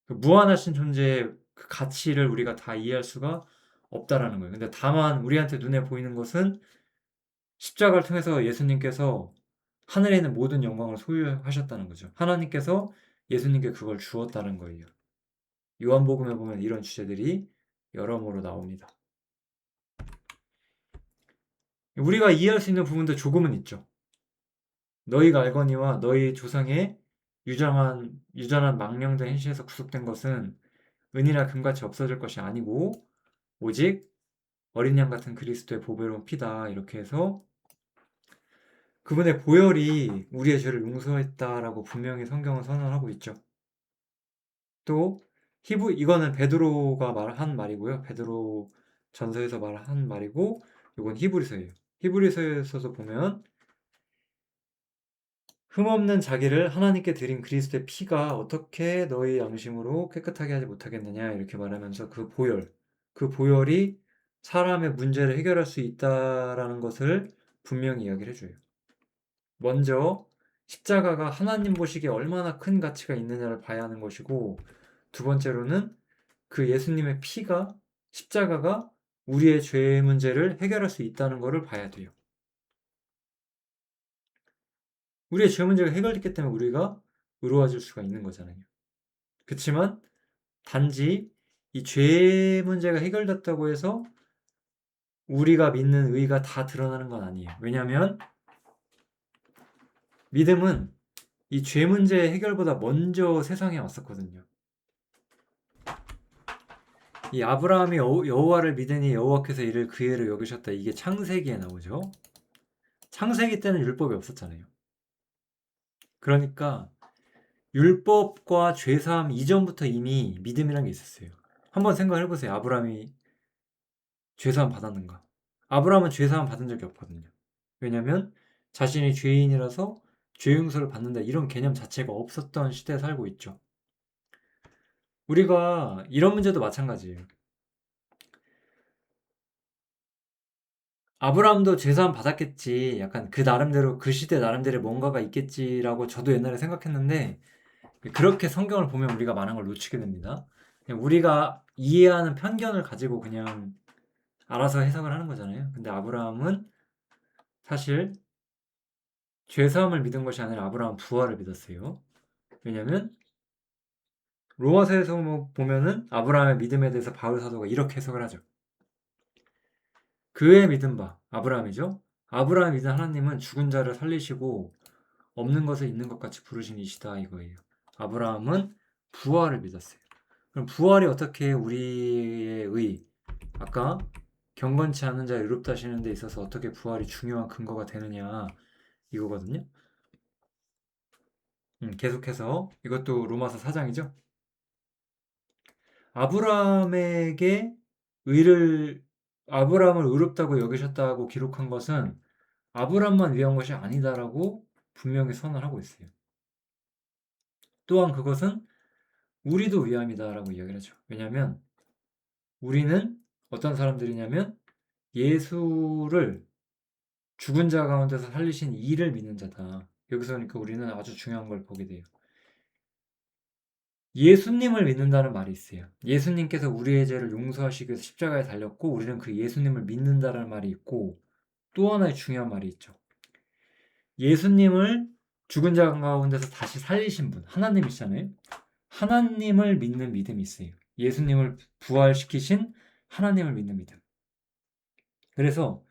Speaker 1: 그 무한하신 존재의 그 가치를 우리가 다 이해할 수가 없다라는 거예요. 근데 다만 우리한테 눈에 보이는 것은 십자가를 통해서 예수님께서 하늘에 있는 모든 영광을 소유하셨다는 거죠. 하나님께서 예수님께 그걸 주었다는 거예요. 요한복음에 보면 이런 주제들이 여러모로 나옵니다. 우리가 이해할 수 있는 부분도 조금은 있죠. 너희가 알거니와 너희 조상의 유전한 망령된 행실에서 구속된 것은 은이나 금같이 없어질 것이 아니고 오직 어린 양 같은 그리스도의 보배로운 피다. 이렇게 해서 그분의 보혈이 우리의 죄를 용서했다라고 분명히 성경은 선언하고 있죠. 또 이거는 베드로가 말한 말이고요. 베드로 전서에서 말한 말이고 이건 히브리서예요. 히브리서에서도 보면 흠없는 자기를 하나님께 드린 그리스도의 피가 어떻게 너희 양심으로 깨끗하게 하지 못하겠느냐 이렇게 말하면서 그 보혈이 사람의 문제를 해결할 수 있다라는 것을 분명히 이야기를 해줘요. 먼저 십자가가 하나님 보시기에 얼마나 큰 가치가 있느냐를 봐야 하는 것이고, 두 번째로는 그 예수님의 십자가가 우리의 죄의 문제를 해결할 수 있다는 것을 봐야 돼요. 우리의 죄 문제가 해결됐기 때문에 우리가 의로워질 수가 있는 거잖아요. 그렇지만 단지 이 죄 문제가 해결됐다고 해서 우리가 믿는 의가 다 드러나는 건 아니에요. 왜냐하면 믿음은 이 죄 문제 해결보다 먼저 세상에 왔었거든요. 이 아브라함이 여호와를 믿으니 여호와께서 이를 그의로 여기셨다. 이게 창세기에 나오죠. 창세기 때는 율법이 없었잖아요. 그러니까 율법과 죄사함 이전부터 이미 믿음이라는 게 있었어요. 한번 생각을 해보세요. 아브라함이 죄사함 받았는가? 아브라함은 죄사함 받은 적이 없거든요. 왜냐하면 자신이 죄인이라서 죄 용서를 받는다 이런 개념 자체가 없었던 시대에 살고 있죠. 우리가 이런 문제도 마찬가지예요. 아브라함도 죄사함 받았겠지. 약간 그 나름대로 그 시대 나름대로 뭔가가 있겠지라고 저도 옛날에 생각했는데 그렇게 성경을 보면 우리가 많은 걸 놓치게 됩니다. 그냥 우리가 이해하는 편견을 가지고 그냥 알아서 해석을 하는 거잖아요. 근데 아브라함은 사실 죄사함을 믿은 것이 아니라 아브라함 부활을 믿었어요. 왜냐면 로마서에서 보면은 아브라함의 믿음에 대해서 바울 사도가 이렇게 해석을 하죠. 그의 믿은 바, 아브라함이죠. 아브라함이 믿은 하나님은 죽은 자를 살리시고 없는 것을 있는 것 같이 부르신 이시다 이거예요. 아브라함은 부활을 믿었어요. 그럼 부활이 어떻게 우리의 아까 경건치 않은 자를 의롭다 하시는 데 있어서 어떻게 부활이 중요한 근거가 되느냐 이거거든요. 계속해서 이것도 로마서 4장이죠. 아브라함에게 아브라함을 의롭다고 여기셨다고 기록한 것은 아브라함만 위한 것이 아니다라고 분명히 선언하고 있어요. 또한 그것은 우리도 위함이다라고 이야기를 하죠. 왜냐하면 우리는 어떤 사람들이냐면 예수를 죽은 자 가운데서 살리신 이를 믿는 자다. 여기서 그러니까 우리는 아주 중요한 걸 보게 돼요. 예수님을 믿는다는 말이 있어요. 예수님께서 우리의 죄를 용서하시기 위해서 십자가에 달렸고 우리는 그 예수님을 믿는다는 말이 있고 또 하나의 중요한 말이 있죠. 예수님을 죽은 자 가운데서 다시 살리신 분, 하나님이시잖아요. 하나님을 믿는 믿음이 있어요. 예수님을 부활시키신 하나님을 믿는 믿음. 그래서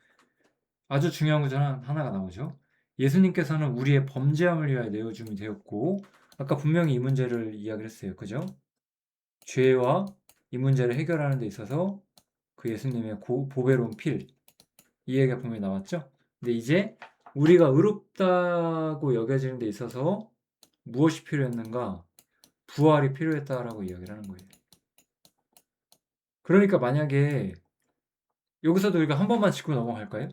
Speaker 1: 아주 중요한 것 중 하나가 나오죠. 예수님께서는 우리의 범죄함을 위하여 내어줌이 되었고 아까 분명히 이 문제를 이야기를 했어요. 그죠? 죄와 이 문제를 해결하는 데 있어서 그 예수님의 보배로운 피, 이 얘기가 분명히 나왔죠. 근데 이제 우리가 의롭다고 여겨지는 데 있어서 무엇이 필요했는가? 부활이 필요했다라고 이야기를 하는 거예요. 그러니까 만약에 여기서도 우리가 한 번만 짚고 넘어갈까요?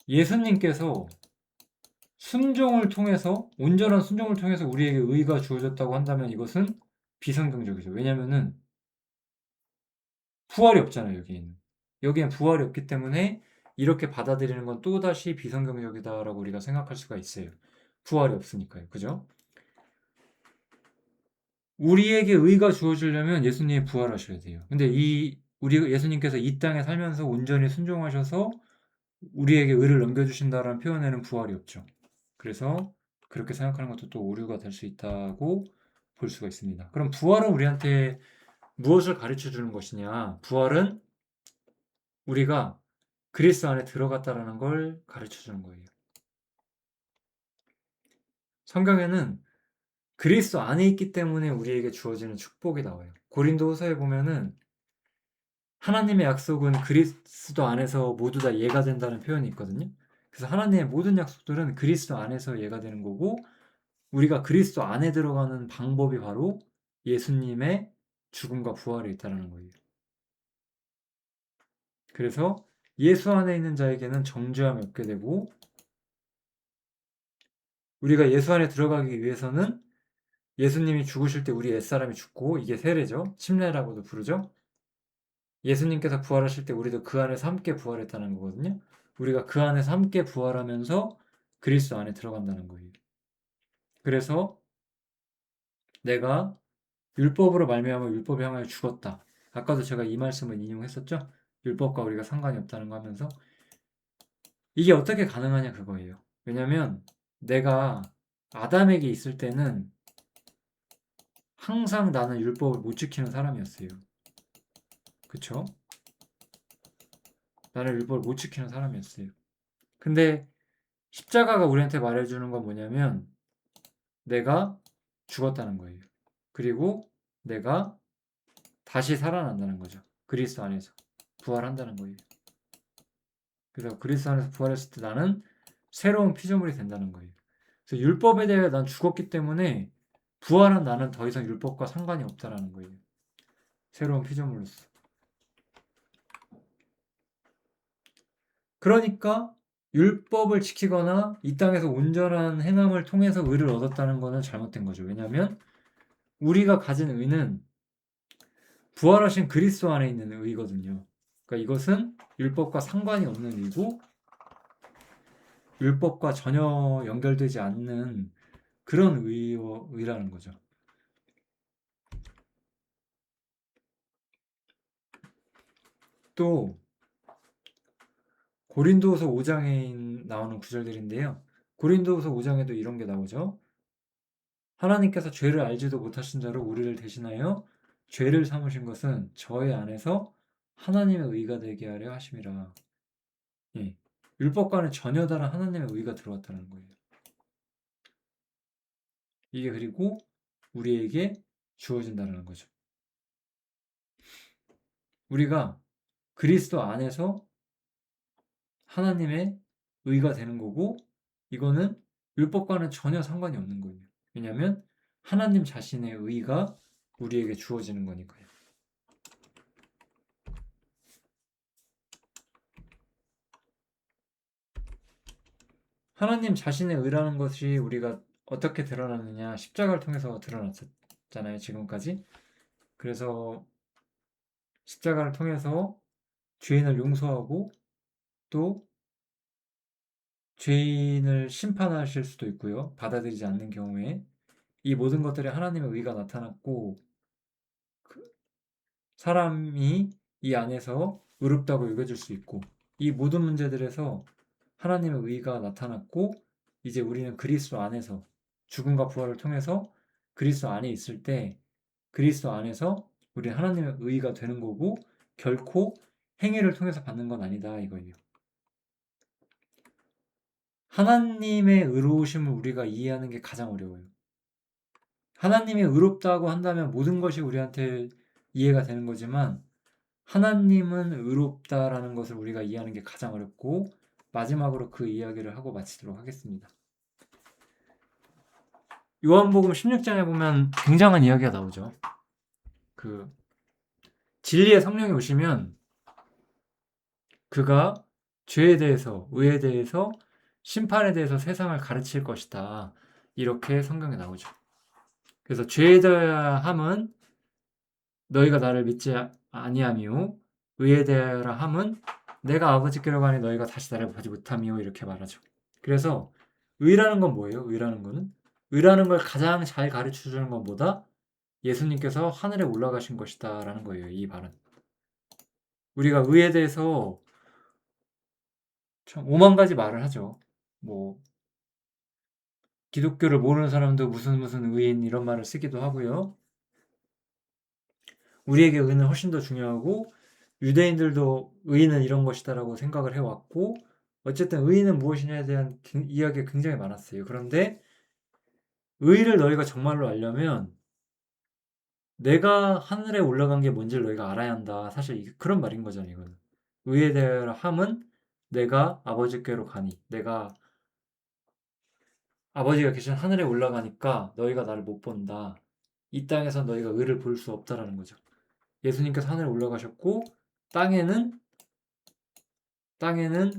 Speaker 1: 예수님께서 온전한 순종을 통해서 우리에게 의가 주어졌다고 한다면 이것은 비성경적이죠. 왜냐면은 부활이 없잖아요, 여기에는. 여기엔 부활이 없기 때문에 이렇게 받아들이는 건 또다시 비성경적이다라고 우리가 생각할 수가 있어요. 부활이 없으니까요. 그죠? 우리에게 의가 주어지려면 예수님이 부활하셔야 돼요. 근데 우리 예수님께서 이 땅에 살면서 온전히 순종하셔서 우리에게 의를 넘겨주신다라는 표현에는 부활이 없죠. 그래서 그렇게 생각하는 것도 또 오류가 될 수 있다고 볼 수가 있습니다. 그럼 부활은 우리한테 무엇을 가르쳐 주는 것이냐? 부활은 우리가 그리스도 안에 들어갔다라는 걸 가르쳐 주는 거예요. 성경에는 그리스도 안에 있기 때문에 우리에게 주어지는 축복이 나와요. 고린도후서에 보면은 하나님의 약속은 그리스도 안에서 모두 다 예가 된다는 표현이 있거든요. 그래서 하나님의 모든 약속들은 그리스도 안에서 예가 되는 거고, 우리가 그리스도 안에 들어가는 방법이 바로 예수님의 죽음과 부활에 있다는 거예요. 그래서 예수 안에 있는 자에게는 정죄함이 없게 되고, 우리가 예수 안에 들어가기 위해서는 예수님이 죽으실 때 우리 옛사람이 죽고, 이게 세례죠. 침례라고도 부르죠. 예수님께서 부활하실 때 우리도 그 안에서 함께 부활했다는 거거든요. 우리가 그 안에서 함께 부활하면서 그리스도 안에 들어간다는 거예요. 그래서 내가 율법으로 말미암아 율법에 향하여 죽었다. 아까도 제가 이 말씀을 인용했었죠. 율법과 우리가 상관이 없다는 거 하면서, 이게 어떻게 가능하냐 그거예요. 왜냐면 내가 아담에게 있을 때는 항상 나는 율법을 못 지키는 사람이었어요. 그쵸? 나는 율법을 못 지키는 사람이었어요. 근데 십자가가 우리한테 말해주는 건 뭐냐면 내가 죽었다는 거예요. 그리고 내가 다시 살아난다는 거죠. 그리스도 안에서 부활한다는 거예요. 그래서 그리스도 안에서 부활했을 때 나는 새로운 피조물이 된다는 거예요. 그래서 율법에 대해 난 죽었기 때문에 부활한 나는 더 이상 율법과 상관이 없다라는 거예요. 새로운 피조물로서. 그러니까 율법을 지키거나 이 땅에서 온전한 행함을 통해서 의를 얻었다는 것은 잘못된 거죠. 왜냐하면 우리가 가진 의는 부활하신 그리스도 안에 있는 의거든요. 그러니까 이것은 율법과 상관이 없는 의고, 율법과 전혀 연결되지 않는 그런 의라는 거죠. 또 고린도후서 5장에 나오는 구절들인데요. 고린도후서 5장에도 이런 게 나오죠. 하나님께서 죄를 알지도 못하신 자로 우리를 대신하여 죄를 삼으신 것은 저의 안에서 하나님의 의가 되게 하려 하심이라. 예. 율법과는 전혀 다른 하나님의 의가 들어왔다는 거예요. 이게 그리고 우리에게 주어진다는 거죠. 우리가 그리스도 안에서 하나님의 의가 되는 거고, 이거는 율법과는 전혀 상관이 없는 거예요. 왜냐하면 하나님 자신의 의가 우리에게 주어지는 거니까요. 하나님 자신의 의라는 것이 우리가 어떻게 드러나느냐, 십자가를 통해서 드러났잖아요, 지금까지. 그래서 십자가를 통해서 죄인을 용서하고 또 죄인을 심판하실 수도 있고요. 받아들이지 않는 경우에 이 모든 것들에 하나님의 의가 나타났고, 사람이 이 안에서 의롭다고 여겨질 수 있고, 이 모든 문제들에서 하나님의 의가 나타났고, 이제 우리는 그리스도 안에서 죽음과 부활을 통해서 그리스도 안에 있을 때 그리스도 안에서 우리 하나님의 의가 되는 거고, 결코 행위를 통해서 받는 건 아니다 이거예요. 하나님의 의로우심을 우리가 이해하는 게 가장 어려워요. 하나님이 의롭다고 한다면 모든 것이 우리한테 이해가 되는 거지만, 하나님은 의롭다라는 것을 우리가 이해하는 게 가장 어렵고, 마지막으로 그 이야기를 하고 마치도록 하겠습니다. 요한복음 16장에 보면 굉장한 이야기가 나오죠. 그 진리의 성령이 오시면 그가 죄에 대해서, 의에 대해서, 심판에 대해서 세상을 가르칠 것이다. 이렇게 성경에 나오죠. 그래서 죄에 대함은 너희가 나를 믿지 아니하며, 의에 대하여 함은 내가 아버지께로 가니 너희가 다시 나를 보지 못하며, 이렇게 말하죠. 그래서 의라는 건 뭐예요? 의라는 걸 가장 잘 가르쳐 주는 것보다 예수님께서 하늘에 올라가신 것이다 라는 거예요. 이 말은 우리가 의에 대해서 참 오만 가지 말을 하죠. 뭐 기독교를 모르는 사람도 무슨 의인 이런 말을 쓰기도 하고요. 우리에게 의는 훨씬 더 중요하고, 유대인들도 의는 이런 것이다라고 생각을 해왔고, 어쨌든 의는 무엇이냐에 대한 이야기가 굉장히 많았어요. 그런데 의를 너희가 정말로 알려면 내가 하늘에 올라간 게 뭔지를 너희가 알아야 한다. 사실 그런 말인 거잖아요, 이거는. 의에 대하여 함은 내가 아버지께로 가니. 내가 아버지가 계신 하늘에 올라가니까 너희가 나를 못 본다. 이 땅에서 너희가 의를 볼 수 없다라는 거죠. 예수님께서 하늘에 올라가셨고 땅에는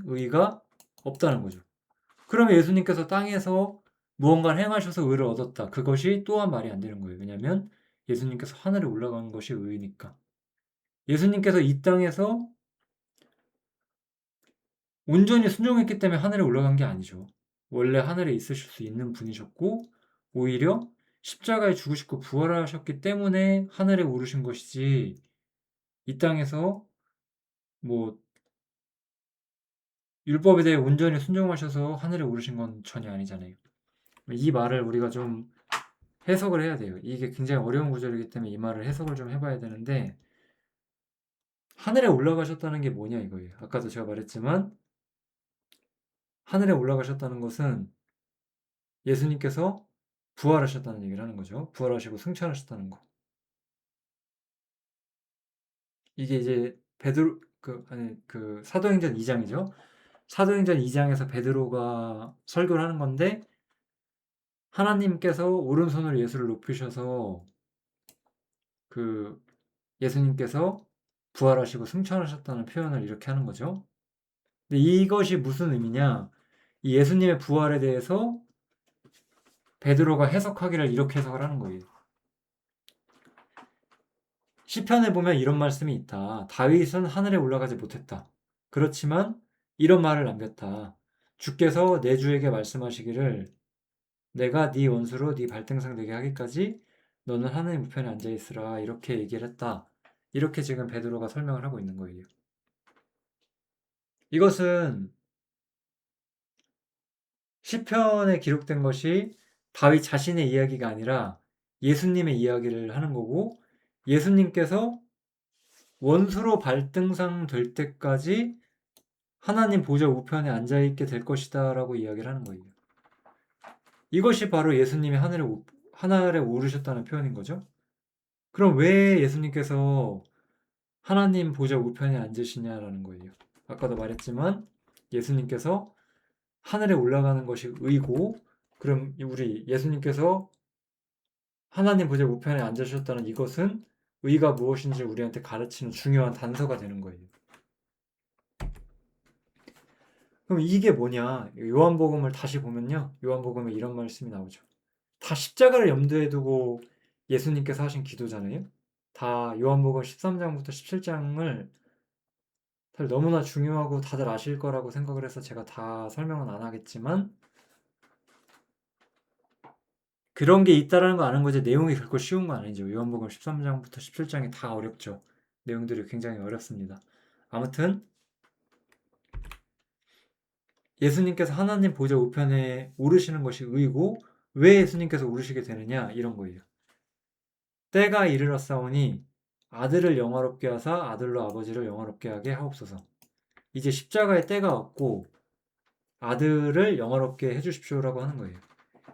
Speaker 1: 의가 없다는 거죠. 그러면 예수님께서 땅에서 무언가를 행하셔서 의를 얻었다. 그것이 또한 말이 안 되는 거예요. 왜냐하면 예수님께서 하늘에 올라간 것이 의니까. 예수님께서 이 땅에서 온전히 순종했기 때문에 하늘에 올라간 게 아니죠. 원래 하늘에 있으실 수 있는 분이셨고 오히려 십자가에 죽으시고 부활하셨기 때문에 하늘에 오르신 것이지 이 땅에서 뭐 율법에 대해 온전히 순종하셔서 하늘에 오르신 건 전혀 아니잖아요. 이 말을 우리가 좀 해석을 해야 돼요. 이게 굉장히 어려운 구절이기 때문에 이 말을 해석을 좀 해봐야 되는데 하늘에 올라가셨다는 게 뭐냐 이거예요. 아까도 제가 말했지만 하늘에 올라가셨다는 것은 예수님께서 부활하셨다는 얘기를 하는 거죠. 부활하시고 승천하셨다는 거. 이게 이제 베드로 그 사도행전 2장이죠. 사도행전 2장에서 베드로가 설교를 하는 건데 하나님께서 오른손으로 예수를 높이셔서 그 예수님께서 부활하시고 승천하셨다는 표현을 이렇게 하는 거죠. 근데 이것이 무슨 의미냐? 이 예수님의 부활에 대해서 베드로가 해석하기를 이렇게 해석을 하는 거예요. 시편에 보면 이런 말씀이 있다. 다윗은 하늘에 올라가지 못했다. 그렇지만 이런 말을 남겼다. 주께서 내 주에게 말씀하시기를 내가 네 원수로 네 발등상 되게 하기까지 너는 하나님 우편에 앉아 있으라 이렇게 얘기를 했다. 이렇게 지금 베드로가 설명을 하고 있는 거예요. 이것은 시편에 기록된 것이 다윗 자신의 이야기가 아니라 예수님의 이야기를 하는 거고 예수님께서 원수로 발등상 될 때까지 하나님 보좌 우편에 앉아 있게 될 것이다라고 이야기를 하는 거예요. 이것이 바로 예수님이 하늘에 오르셨다는 표현인 거죠. 그럼 왜 예수님께서 하나님 보좌 우편에 앉으시냐라는 거예요. 아까도 말했지만 예수님께서 하늘에 올라가는 것이 의고 그럼 우리 예수님께서 하나님 보좌 우편에 앉으셨다는 이것은 의가 무엇인지 우리한테 가르치는 중요한 단서가 되는 거예요. 그럼 이게 뭐냐? 요한복음을 다시 보면요. 요한복음에 이런 말씀이 나오죠. 다 십자가를 염두에 두고 예수님께서 하신 기도잖아요. 다 요한복음 13장부터 17장을 사실 너무나 중요하고 다들 아실 거라고 생각을 해서 제가 다 설명은 안 하겠지만 그런 게 있다라는 거 아는 거지 내용이 결코 쉬운 건 아니죠. 요한복음 13장부터 17장이 다 어렵죠. 내용들이 굉장히 어렵습니다. 아무튼 예수님께서 하나님 보좌 우편에 오르시는 것이 의고 왜 예수님께서 오르시게 되느냐 이런 거예요. 때가 이르렀사오니 아들을 영화롭게 하사 아들로 아버지를 영화롭게 하게 하옵소서. 이제 십자가의 때가 왔고 아들을 영화롭게 해주십시오라고 하는 거예요.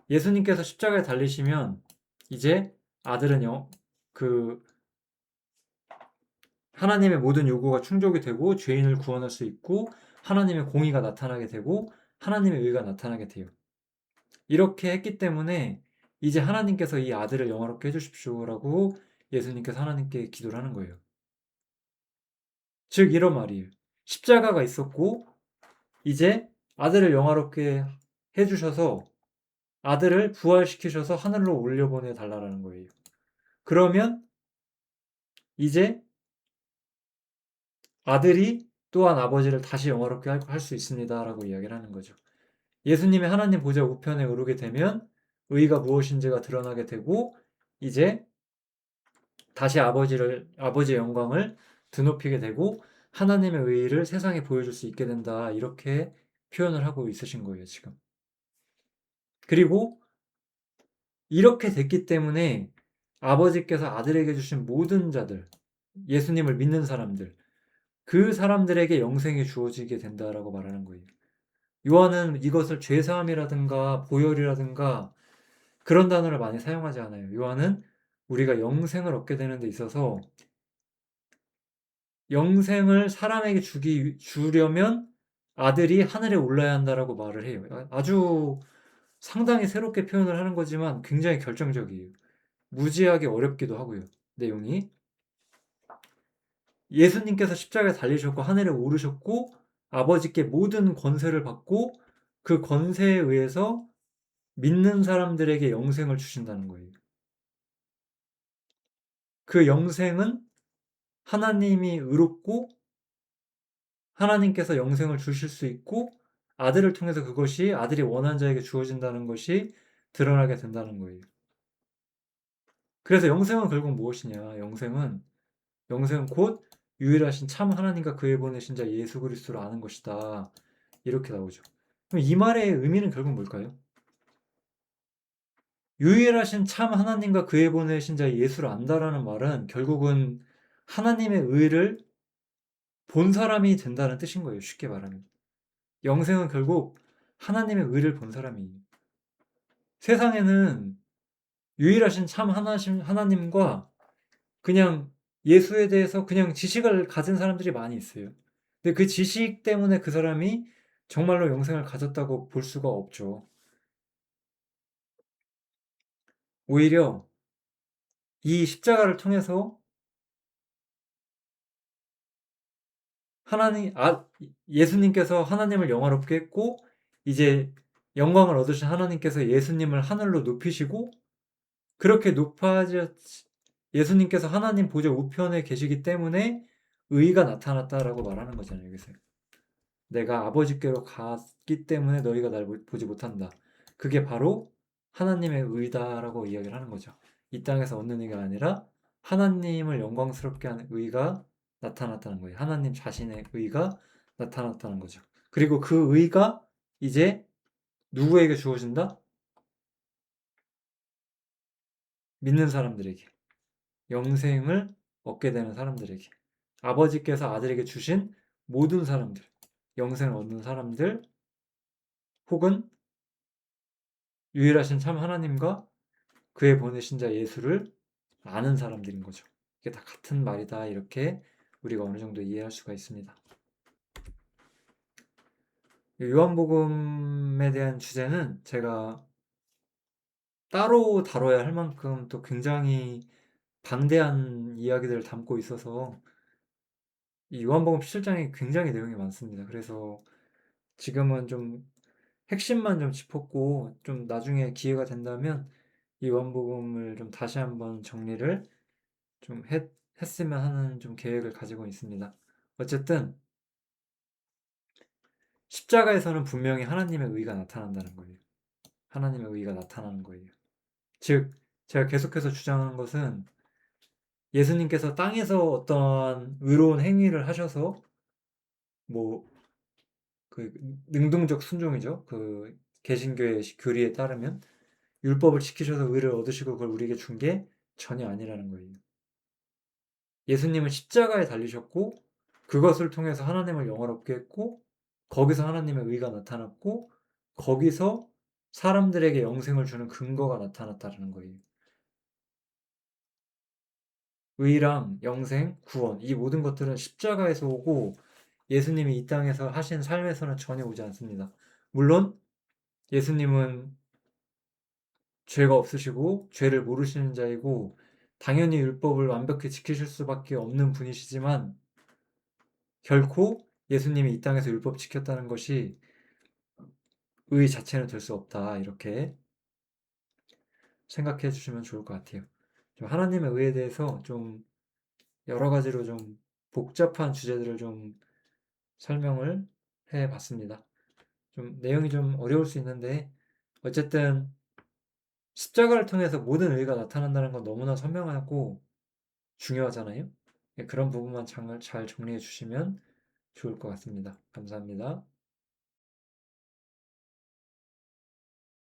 Speaker 1: 예수님께서 십자가에 달리시면 이제 아들은 그 하나님의 모든 요구가 충족이 되고 죄인을 구원할 수 있고 하나님의 공의가 나타나게 되고 하나님의 의가 나타나게 돼요. 이렇게 했기 때문에 이제 하나님께서 이 아들을 영화롭게 해주십시오라고 예수님께서 하나님께 기도를 하는 거예요. 즉 이런 말이에요. 십자가가 있었고 이제 아들을 영화롭게 해주셔서 아들을 부활시키셔서 하늘로 올려보내 달라라는 거예요. 그러면 이제 아들이 또한 아버지를 다시 영화롭게 할 수 있습니다라고 이야기를 하는 거죠. 예수님이 하나님 보좌 우편에 오르게 되면 의가 무엇인지가 드러나게 되고 이제 다시 아버지의 영광을 드높이게 되고 하나님의 의를 세상에 보여줄 수 있게 된다. 이렇게 표현을 하고 있으신 거예요, 지금. 그리고 이렇게 됐기 때문에 아버지께서 아들에게 주신 모든 자들, 예수님을 믿는 사람들, 그 사람들에게 영생이 주어지게 된다라고 말하는 거예요. 요한은 이것을 죄사함이라든가 보혈이라든가 그런 단어를 많이 사용하지 않아요. 요한은 우리가 영생을 얻게 되는 데 있어서 영생을 사람에게 주려면 아들이 하늘에 올라야 한다라고 말을 해요. 아주 상당히 새롭게 표현을 하는 거지만 굉장히 결정적이에요. 무지하게 어렵기도 하고요. 내용이. 예수님께서 십자가에 달리셨고 하늘에 오르셨고 아버지께 모든 권세를 받고 그 권세에 의해서 믿는 사람들에게 영생을 주신다는 거예요. 그 영생은 하나님이 의롭고 하나님께서 영생을 주실 수 있고 아들을 통해서 그것이 아들이 원하는 자에게 주어진다는 것이 드러나게 된다는 거예요. 그래서 영생은 결국 무엇이냐? 영생은 곧 유일하신 참 하나님과 그에 보내신 자 예수 그리스도를 아는 것이다. 이렇게 나오죠. 그럼 이 말의 의미는 결국 뭘까요? 유일하신 참 하나님과 그에 보내신 자 예수를 안다라는 말은 결국은 하나님의 의를 본 사람이 된다는 뜻인 거예요. 쉽게 말하면. 영생은 결국 하나님의 의를 본 사람이에요. 세상에는 유일하신 참 하나님과 그냥 예수에 대해서 그냥 지식을 가진 사람들이 많이 있어요. 근데 그 지식 때문에 그 사람이 정말로 영생을 가졌다고 볼 수가 없죠. 오히려 이 십자가를 통해서 예수님께서 하나님을 영화롭게 했고 이제 영광을 얻으신 하나님께서 예수님을 하늘로 높이시고 그렇게 예수님께서 하나님 보좌 우편에 계시기 때문에 의가 나타났다라고 말하는 거잖아요. 여기서 내가 아버지께로 갔기 때문에 너희가 날 보지 못한다. 그게 바로 하나님의 의다라고 이야기를 하는 거죠. 이 땅에서 얻는 의가 아니라 하나님을 영광스럽게 하는 의가 나타났다는 거예요. 하나님 자신의 의가 나타났다는 거죠. 그리고 그 의가 이제 누구에게 주어진다? 믿는 사람들에게. 영생을 얻게 되는 사람들에게. 아버지께서 아들에게 주신 모든 사람들. 영생을 얻는 사람들 혹은 유일하신 참 하나님과 그의 보내신 자 예수를 아는 사람들인 거죠. 이게 다 같은 말이다. 이렇게 우리가 어느 정도 이해할 수가 있습니다. 요한복음에 대한 주제는 제가 따로 다뤄야 할 만큼 또 굉장히 방대한 이야기들을 담고 있어서 이 요한복음 17장에 굉장히 내용이 많습니다. 그래서 지금은 좀 핵심만 좀 짚었고 좀 나중에 기회가 된다면 이 요한복음을 좀 다시 한번 정리를 좀 했으면 하는 좀 계획을 가지고 있습니다. 어쨌든 십자가에서는 분명히 하나님의 의가 나타난다는 거예요. 하나님의 의가 나타나는 거예요. 즉 제가 계속해서 주장하는 것은 예수님께서 땅에서 어떤 의로운 행위를 하셔서 뭐 그 능동적 순종이죠. 그 개신교의 교리에 따르면 율법을 지키셔서 의를 얻으시고 그걸 우리에게 준 게 전혀 아니라는 거예요. 예수님은 십자가에 달리셨고 그것을 통해서 하나님을 영화롭게 했고 거기서 하나님의 의가 나타났고 거기서 사람들에게 영생을 주는 근거가 나타났다는 거예요. 의랑 영생, 구원 이 모든 것들은 십자가에서 오고 예수님이 이 땅에서 하신 삶에서는 전혀 오지 않습니다. 물론 예수님은 죄가 없으시고 죄를 모르시는 자이고 당연히 율법을 완벽히 지키실 수밖에 없는 분이시지만 결코 예수님이 이 땅에서 율법 지켰다는 것이 의 자체는 될 수 없다. 이렇게 생각해 주시면 좋을 것 같아요. 좀 하나님의 의에 대해서 좀 여러 가지로 좀 복잡한 주제들을 좀 설명을 해 봤습니다. 좀 내용이 좀 어려울 수 있는데 어쨌든 십자가를 통해서 모든 의가 나타난다는 건 너무나 선명하고 중요하잖아요. 그런 부분만 잘 정리해 주시면 좋을 것 같습니다. 감사합니다.